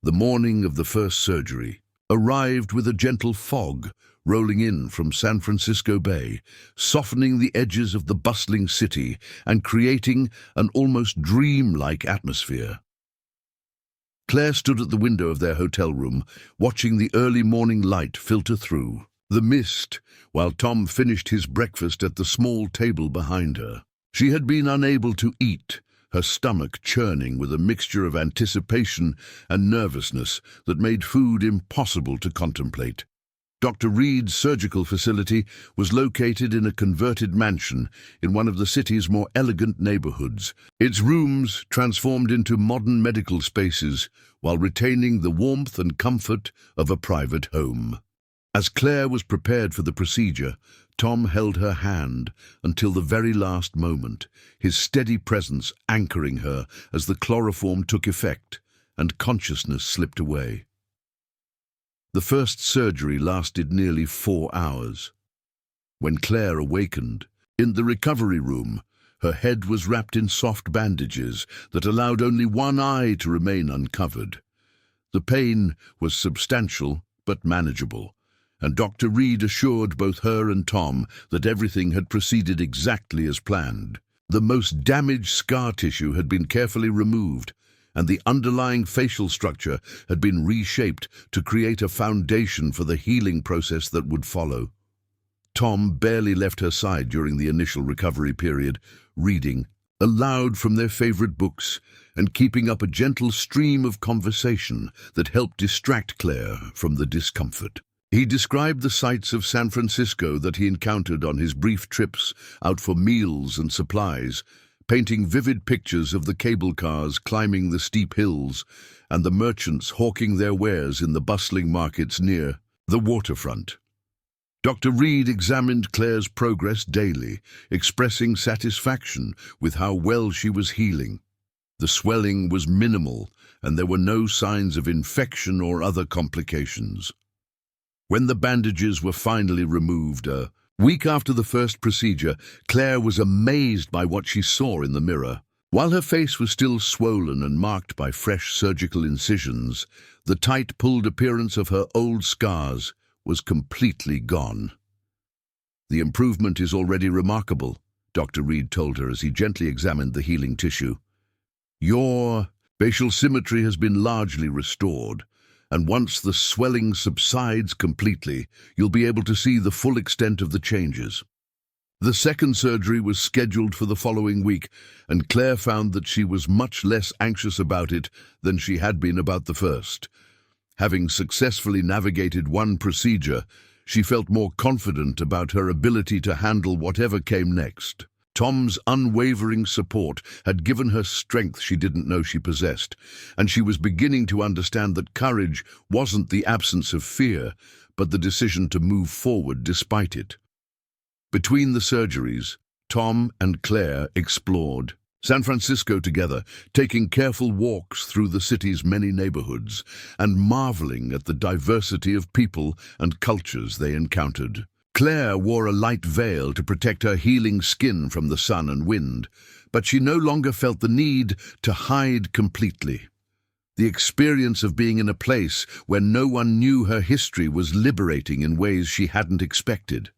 S1: The morning of the first surgery arrived with a gentle fog rolling in from San Francisco Bay, softening the edges of the bustling city and creating an almost dream-like atmosphere. Claire stood at the window of their hotel room, watching the early morning light filter through the mist, while Tom finished his breakfast at the small table behind her. She had been unable to eat, her stomach churning with a mixture of anticipation and nervousness that made food impossible to contemplate. Dr. Reed's surgical facility was located in a converted mansion in one of the city's more elegant neighborhoods, its rooms transformed into modern medical spaces while retaining the warmth and comfort of a private home. As Claire was prepared for the procedure, Tom held her hand until the very last moment, his steady presence anchoring her as the chloroform took effect and consciousness slipped away. The first surgery lasted nearly 4 hours. When Claire awakened, in the recovery room, her head was wrapped in soft bandages that allowed only one eye to remain uncovered. The pain was substantial but manageable, and Dr. Reed assured both her and Tom that everything had proceeded exactly as planned. The most damaged scar tissue had been carefully removed, and the underlying facial structure had been reshaped to create a foundation for the healing process that would follow. Tom barely left her side during the initial recovery period, reading aloud from their favorite books and keeping up a gentle stream of conversation that helped distract Claire from the discomfort. He described the sights of San Francisco that he encountered on his brief trips out for meals and supplies, painting vivid pictures of the cable cars climbing the steep hills and the merchants hawking their wares in the bustling markets near the waterfront. Dr. Reed examined Claire's progress daily, expressing satisfaction with how well she was healing. The swelling was minimal, and there were no signs of infection or other complications. When the bandages were finally removed, a week after the first procedure, Claire was amazed by what she saw in the mirror. While her face was still swollen and marked by fresh surgical incisions, the tight-pulled appearance of her old scars was completely gone. "The improvement is already remarkable," Dr. Reed told her as he gently examined the healing tissue. "Your facial symmetry has been largely restored, and once the swelling subsides completely, you'll be able to see the full extent of the changes." The second surgery was scheduled for the following week, and Claire found that she was much less anxious about it than she had been about the first. Having successfully navigated one procedure, she felt more confident about her ability to handle whatever came next. Tom's unwavering support had given her strength she didn't know she possessed, and she was beginning to understand that courage wasn't the absence of fear, but the decision to move forward despite it. Between the surgeries, Tom and Claire explored San Francisco together, taking careful walks through the city's many neighborhoods and marveling at the diversity of people and cultures they encountered. Claire wore a light veil to protect her healing skin from the sun and wind, but she no longer felt the need to hide completely. The experience of being in a place where no one knew her history was liberating in ways she hadn't expected.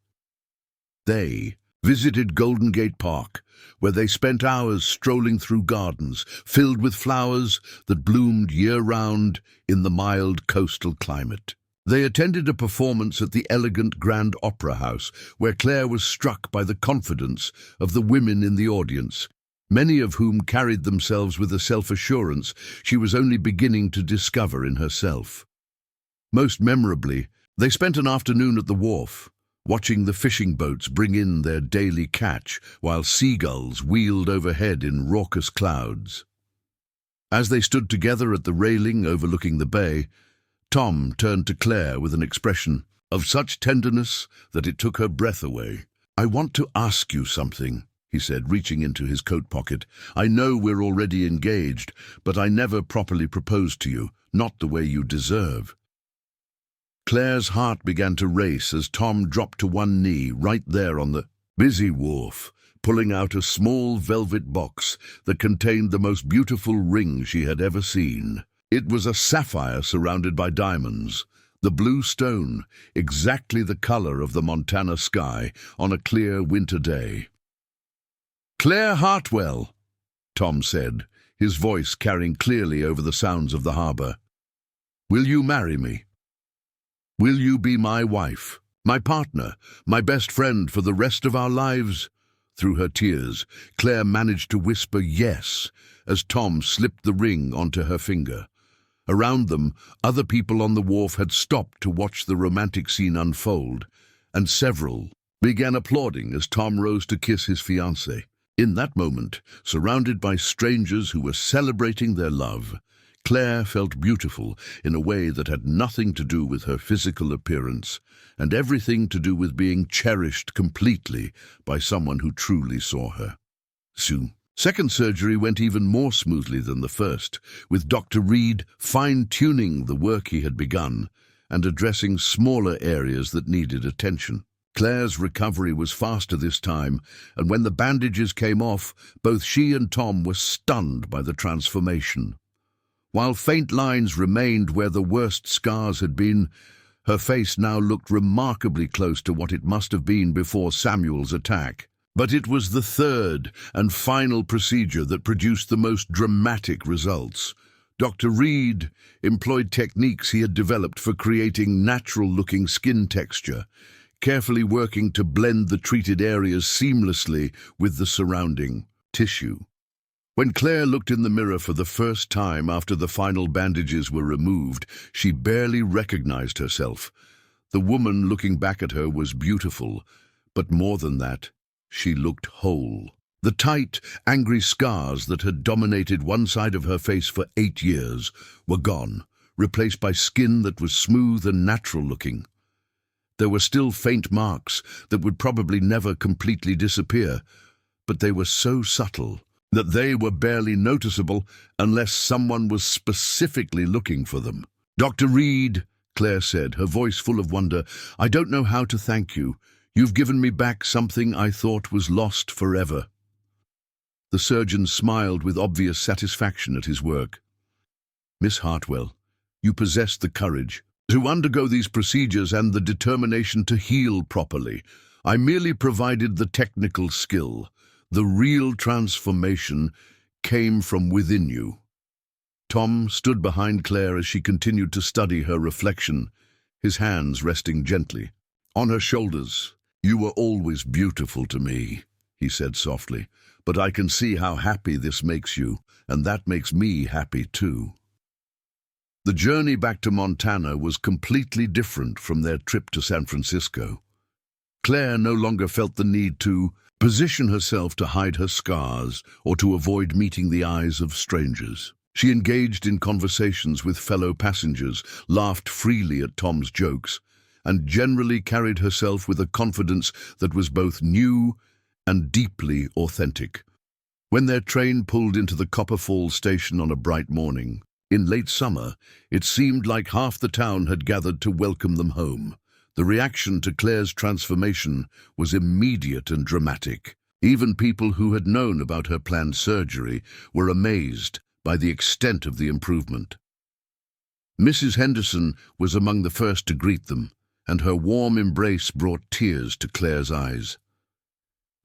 S1: They visited Golden Gate Park, where they spent hours strolling through gardens filled with flowers that bloomed year-round in the mild coastal climate. They attended a performance at the elegant Grand Opera House, where Claire was struck by the confidence of the women in the audience, many of whom carried themselves with a self-assurance she was only beginning to discover in herself. Most memorably, they spent an afternoon at the wharf, watching the fishing boats bring in their daily catch while seagulls wheeled overhead in raucous clouds. As they stood together at the railing overlooking the bay, Tom turned to Claire with an expression of such tenderness that it took her breath away. "I want to ask you something," he said, reaching into his coat pocket. "I know we're already engaged, but I never properly proposed to you, not the way you deserve." Claire's heart began to race as Tom dropped to one knee right there on the busy wharf, pulling out a small velvet box that contained the most beautiful ring she had ever seen. It was a sapphire surrounded by diamonds, the blue stone, exactly the color of the Montana sky on a clear winter day. "Claire Hartwell," Tom said, his voice carrying clearly over the sounds of the harbor. "Will you marry me? Will you be my wife, my partner, my best friend for the rest of our lives?" Through her tears, Claire managed to whisper yes as Tom slipped the ring onto her finger. Around them, other people on the wharf had stopped to watch the romantic scene unfold, and several began applauding as Tom rose to kiss his fiancée. In that moment, surrounded by strangers who were celebrating their love, Claire felt beautiful in a way that had nothing to do with her physical appearance and everything to do with being cherished completely by someone who truly saw her. Second surgery went even more smoothly than the first, with Dr. Reed fine-tuning the work he had begun and addressing smaller areas that needed attention. Claire's recovery was faster this time, and when the bandages came off, both she and Tom were stunned by the transformation. While faint lines remained where the worst scars had been, her face now looked remarkably close to what it must have been before Samuel's attack. But it was the third and final procedure that produced the most dramatic results. Dr. Reed employed techniques he had developed for creating natural-looking skin texture, carefully working to blend the treated areas seamlessly with the surrounding tissue. When Claire looked in the mirror for the first time after the final bandages were removed, she barely recognized herself. The woman looking back at her was beautiful, but more than that, she looked whole. The tight, angry scars that had dominated one side of her face for 8 years were gone, replaced by skin that was smooth and natural-looking. There were still faint marks that would probably never completely disappear, but they were so subtle that they were barely noticeable unless someone was specifically looking for them. "Dr. Reed," Claire said, her voice full of wonder, "I don't know how to thank you. You've given me back something I thought was lost forever." The surgeon smiled with obvious satisfaction at his work. "Miss Hartwell, you possess the courage to undergo these procedures and the determination to heal properly. I merely provided the technical skill. The real transformation came from within you." Tom stood behind Claire as she continued to study her reflection, his hands resting gently on her shoulders. "You were always beautiful to me," he said softly, "but I can see how happy this makes you, and that makes me happy too." The journey back to Montana was completely different from their trip to San Francisco. Claire no longer felt the need to position herself to hide her scars or to avoid meeting the eyes of strangers. She engaged in conversations with fellow passengers, laughed freely at Tom's jokes, and generally carried herself with a confidence that was both new and deeply authentic. When their train pulled into the Copper Falls station on a bright morning, in late summer, it seemed like half the town had gathered to welcome them home. The reaction to Claire's transformation was immediate and dramatic. Even people who had known about her planned surgery were amazed by the extent of the improvement. Mrs. Henderson was among the first to greet them, and her warm embrace brought tears to Claire's eyes.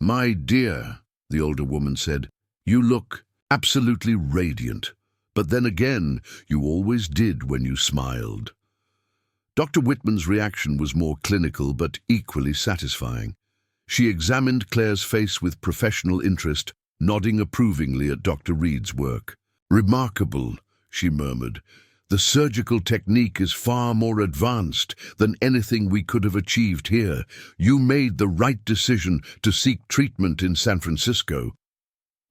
S1: "My dear," the older woman said, "you look absolutely radiant. But then again, you always did when you smiled." Dr. Whitman's reaction was more clinical but equally satisfying. She examined Claire's face with professional interest, nodding approvingly at Dr. Reed's work. "Remarkable," she murmured. The surgical technique is far more advanced than anything we could have achieved here. You made the right decision to seek treatment in San Francisco.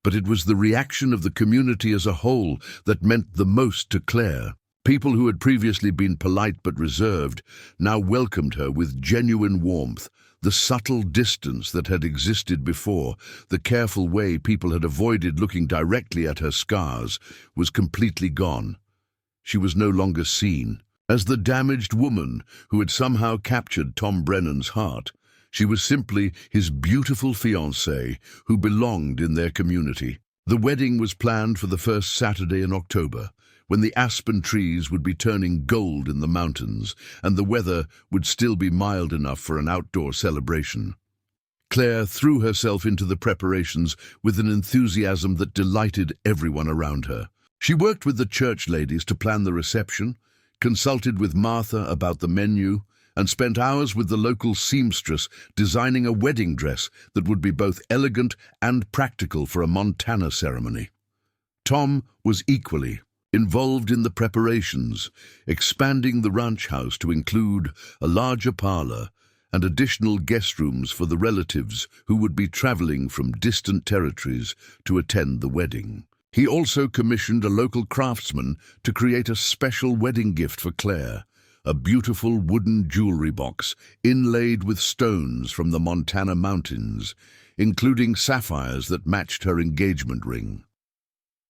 S1: But it was the reaction of the community as a whole that meant the most to Claire. People who had previously been polite but reserved now welcomed her with genuine warmth. The subtle distance that had existed before, the careful way people had avoided looking directly at her scars, was completely gone. She was no longer seen as the damaged woman who had somehow captured Tom Brennan's heart. She was simply his beautiful fiancée who belonged in their community. The wedding was planned for the first Saturday in October, when the aspen trees would be turning gold in the mountains and the weather would still be mild enough for an outdoor celebration. Claire threw herself into the preparations with an enthusiasm that delighted everyone around her. She worked with the church ladies to plan the reception, consulted with Martha about the menu, and spent hours with the local seamstress designing a wedding dress that would be both elegant and practical for a Montana ceremony. Tom was equally involved in the preparations, expanding the ranch house to include a larger parlor and additional guest rooms for the relatives who would be traveling from distant territories to attend the wedding. He also commissioned a local craftsman to create a special wedding gift for Claire, a beautiful wooden jewelry box inlaid with stones from the Montana mountains, including sapphires that matched her engagement ring.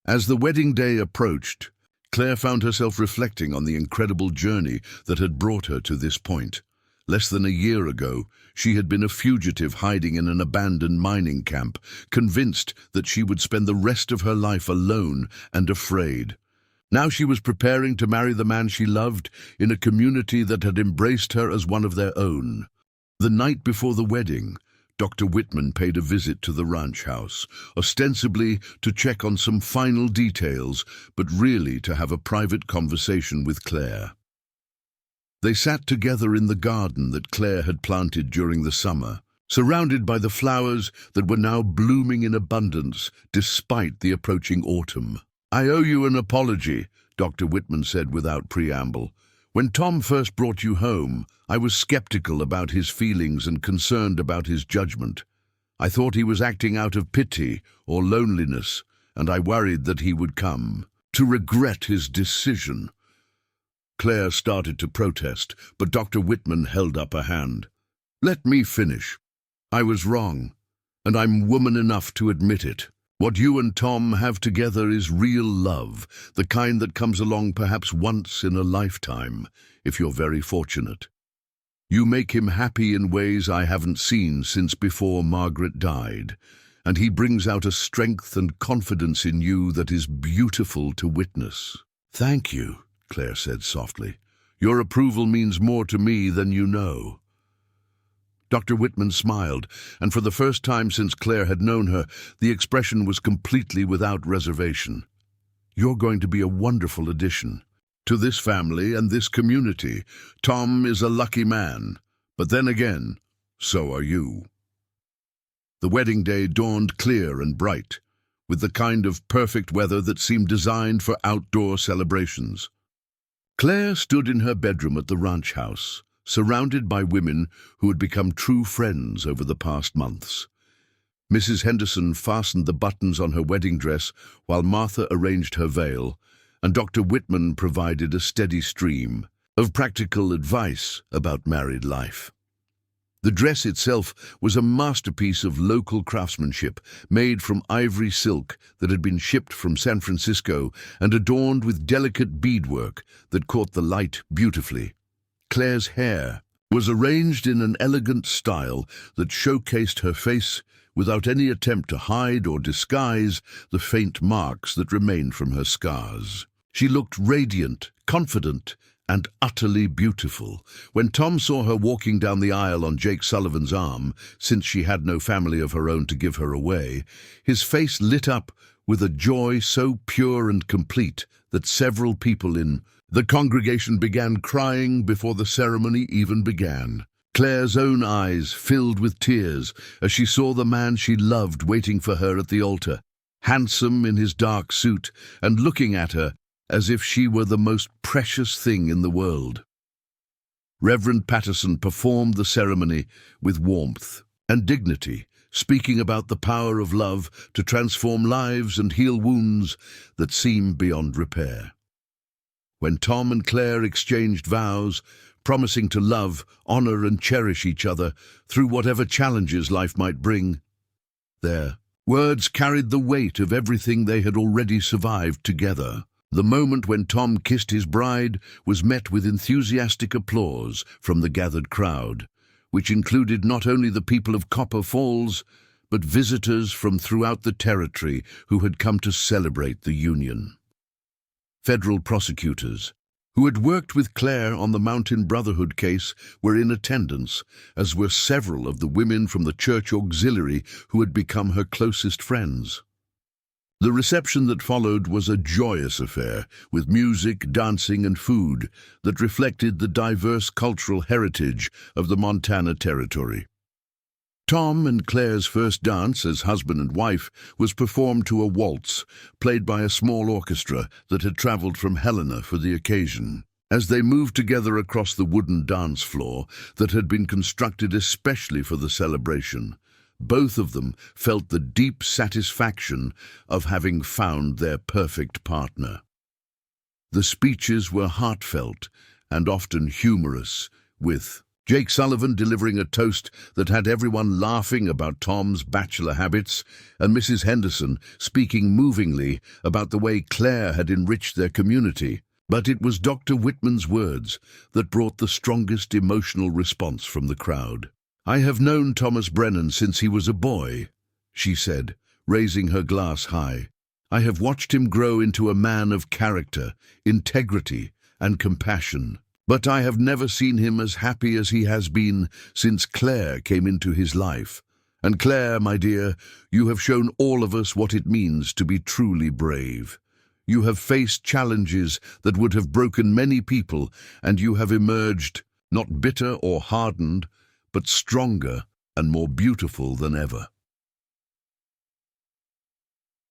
S1: As the wedding day approached, Claire found herself reflecting on the incredible journey that had brought her to this point. Less than a year ago, she had been a fugitive hiding in an abandoned mining camp, convinced that she would spend the rest of her life alone and afraid. Now she was preparing to marry the man she loved in a community that had embraced her as one of their own. The night before the wedding, Dr. Whitman paid a visit to the ranch house, ostensibly to check on some final details, but really to have a private conversation with Claire. They sat together in the garden that Claire had planted during the summer, surrounded by the flowers that were now blooming in abundance despite the approaching autumn. "I owe you an apology," Dr. Whitman said without preamble. "When Tom first brought you home, I was skeptical about his feelings and concerned about his judgment. I thought he was acting out of pity or loneliness, and I worried that he would come to regret his decision." Claire started to protest, but Dr. Whitman held up a hand. "Let me finish. I was wrong, and I'm woman enough to admit it. What you and Tom have together is real love, the kind that comes along perhaps once in a lifetime, if you're very fortunate. You make him happy in ways I haven't seen since before Margaret died, and he brings out a strength and confidence in you that is beautiful to witness." "Thank you," Claire said softly. "Your approval means more to me than you know." Dr. Whitman smiled, and for the first time since Claire had known her, the expression was completely without reservation. "You're going to be a wonderful addition to this family and this community. Tom is a lucky man, but then again, so are you." The wedding day dawned clear and bright, with the kind of perfect weather that seemed designed for outdoor celebrations. Claire stood in her bedroom at the ranch house, surrounded by women who had become true friends over the past months. Mrs. Henderson fastened the buttons on her wedding dress while Martha arranged her veil, and Dr. Whitman provided a steady stream of practical advice about married life. The dress itself was a masterpiece of local craftsmanship, made from ivory silk that had been shipped from San Francisco and adorned with delicate beadwork that caught the light beautifully. Claire's hair was arranged in an elegant style that showcased her face without any attempt to hide or disguise the faint marks that remained from her scars. She looked radiant, confident, and utterly beautiful. When Tom saw her walking down the aisle on Jake Sullivan's arm, since she had no family of her own to give her away, his face lit up with a joy so pure and complete that several people in the congregation began crying before the ceremony even began. Claire's own eyes filled with tears as she saw the man she loved waiting for her at the altar, handsome in his dark suit and looking at her as if she were the most precious thing in the world. Reverend Patterson performed the ceremony with warmth and dignity, speaking about the power of love to transform lives and heal wounds that seem beyond repair. When Tom and Claire exchanged vows, promising to love, honor, and cherish each other through whatever challenges life might bring, their words carried the weight of everything they had already survived together. The moment when Tom kissed his bride was met with enthusiastic applause from the gathered crowd, which included not only the people of Copper Falls, but visitors from throughout the territory who had come to celebrate the union. Federal prosecutors, who had worked with Claire on the Mountain Brotherhood case, were in attendance, as were several of the women from the church auxiliary who had become her closest friends. The reception that followed was a joyous affair, with music, dancing, and food that reflected the diverse cultural heritage of the Montana Territory. Tom and Claire's first dance as husband and wife was performed to a waltz, played by a small orchestra that had traveled from Helena for the occasion. As they moved together across the wooden dance floor that had been constructed especially for the celebration, both of them felt the deep satisfaction of having found their perfect partner. The speeches were heartfelt and often humorous, with Jake Sullivan delivering a toast that had everyone laughing about Tom's bachelor habits, and Mrs. Henderson speaking movingly about the way Claire had enriched their community. But it was Dr. Whitman's words that brought the strongest emotional response from the crowd. "I have known Thomas Brennan since he was a boy," she said, raising her glass high. "I have watched him grow into a man of character, integrity, and compassion. But I have never seen him as happy as he has been since Claire came into his life. And Claire, my dear, you have shown all of us what it means to be truly brave. You have faced challenges that would have broken many people, and you have emerged, not bitter or hardened, but stronger and more beautiful than ever."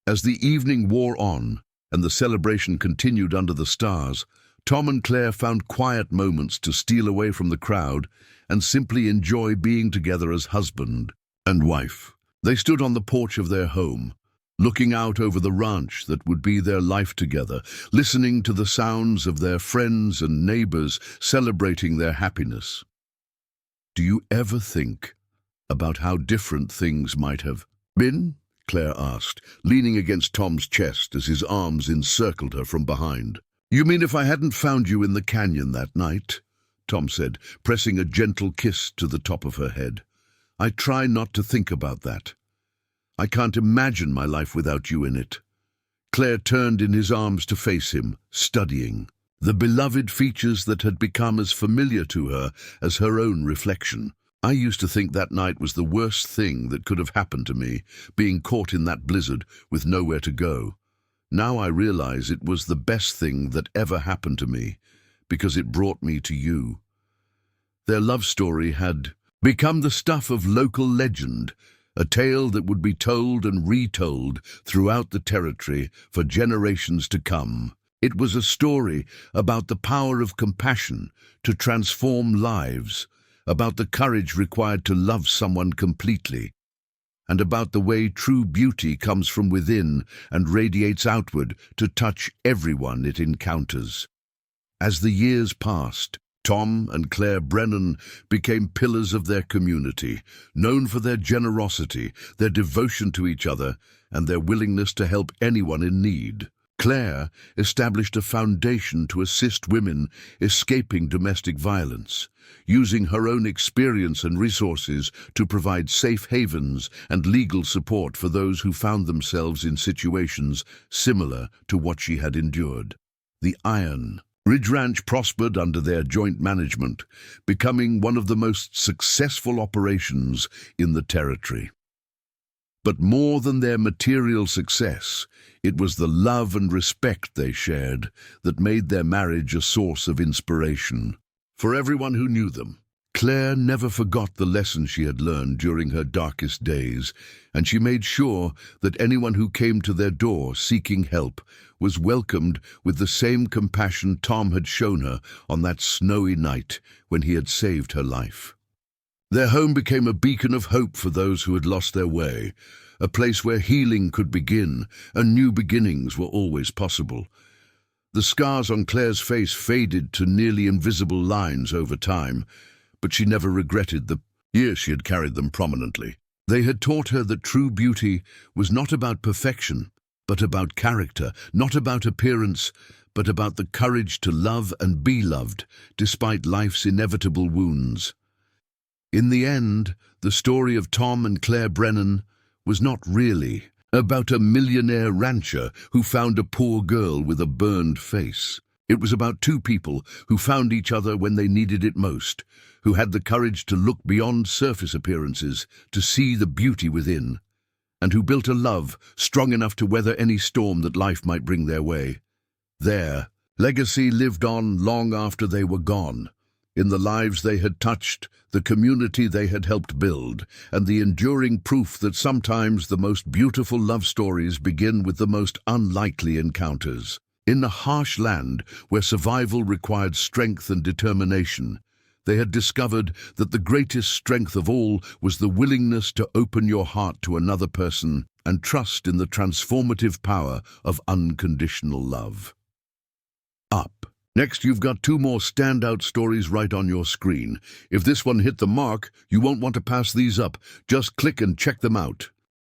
S1: As the evening wore on and the celebration continued under the stars, Tom and Claire found quiet moments to steal away from the crowd and simply enjoy being together as husband and wife. They stood on the porch of their home, looking out over the ranch that would be their life together, listening to the sounds of their friends and neighbors celebrating their happiness. "Do you ever think about how different things might have been?" Claire asked, leaning against Tom's chest as his arms encircled her from behind. "You mean if I hadn't found you in the canyon that night?" Tom said, pressing a gentle kiss to the top of her head. "I try not to think about that. I can't imagine my life without you in it." Claire turned in his arms to face him, studying the beloved features that had become as familiar to her as her own reflection. "I used to think that night was the worst thing that could have happened to me, being caught in that blizzard with nowhere to go. Now I realize it was the best thing that ever happened to me, because it brought me to you." Their love story had become the stuff of local legend, a tale that would be told and retold throughout the territory for generations to come. It was a story about the power of compassion to transform lives, about the courage required to love someone completely, and about the way true beauty comes from within and radiates outward to touch everyone it encounters. As the years passed, Tom and Claire Brennan became pillars of their community, known for their generosity, their devotion to each other, and their willingness to help anyone in need. Claire established a foundation to assist women escaping domestic violence, using her own experience and resources to provide safe havens and legal support for those who found themselves in situations similar to what she had endured. The Iron Ridge Ranch prospered under their joint management, becoming one of the most successful operations in the territory. But more than their material success, it was the love and respect they shared that made their marriage a source of inspiration. For everyone who knew them, Claire never forgot the lesson she had learned during her darkest days, and she made sure that anyone who came to their door seeking help was welcomed with the same compassion Tom had shown her on that snowy night when he had saved her life. Their home became a beacon of hope for those who had lost their way, a place where healing could begin and new beginnings were always possible. The scars on Claire's face faded to nearly invisible lines over time, but she never regretted the years she had carried them prominently. They had taught her that true beauty was not about perfection, but about character, not about appearance, but about the courage to love and be loved, despite life's inevitable wounds. In the end, the story of Tom and Claire Brennan was not really about a millionaire rancher who found a poor girl with a burned face. It was about two people who found each other when they needed it most, who had the courage to look beyond surface appearances, to see the beauty within, and who built a love strong enough to weather any storm that life might bring their way. Their legacy lived on long after they were gone, in the lives they had touched, the community they had helped build, and the enduring proof that sometimes the most beautiful love stories begin with the most unlikely encounters. In a harsh land where survival required strength and determination, they had discovered that the greatest strength of all was the willingness to open your heart to another person and trust in the transformative power of unconditional love. Up. Next, you've got two more standout stories right on your screen. If this one hit the mark, you won't want to pass these up. Just click and check them out.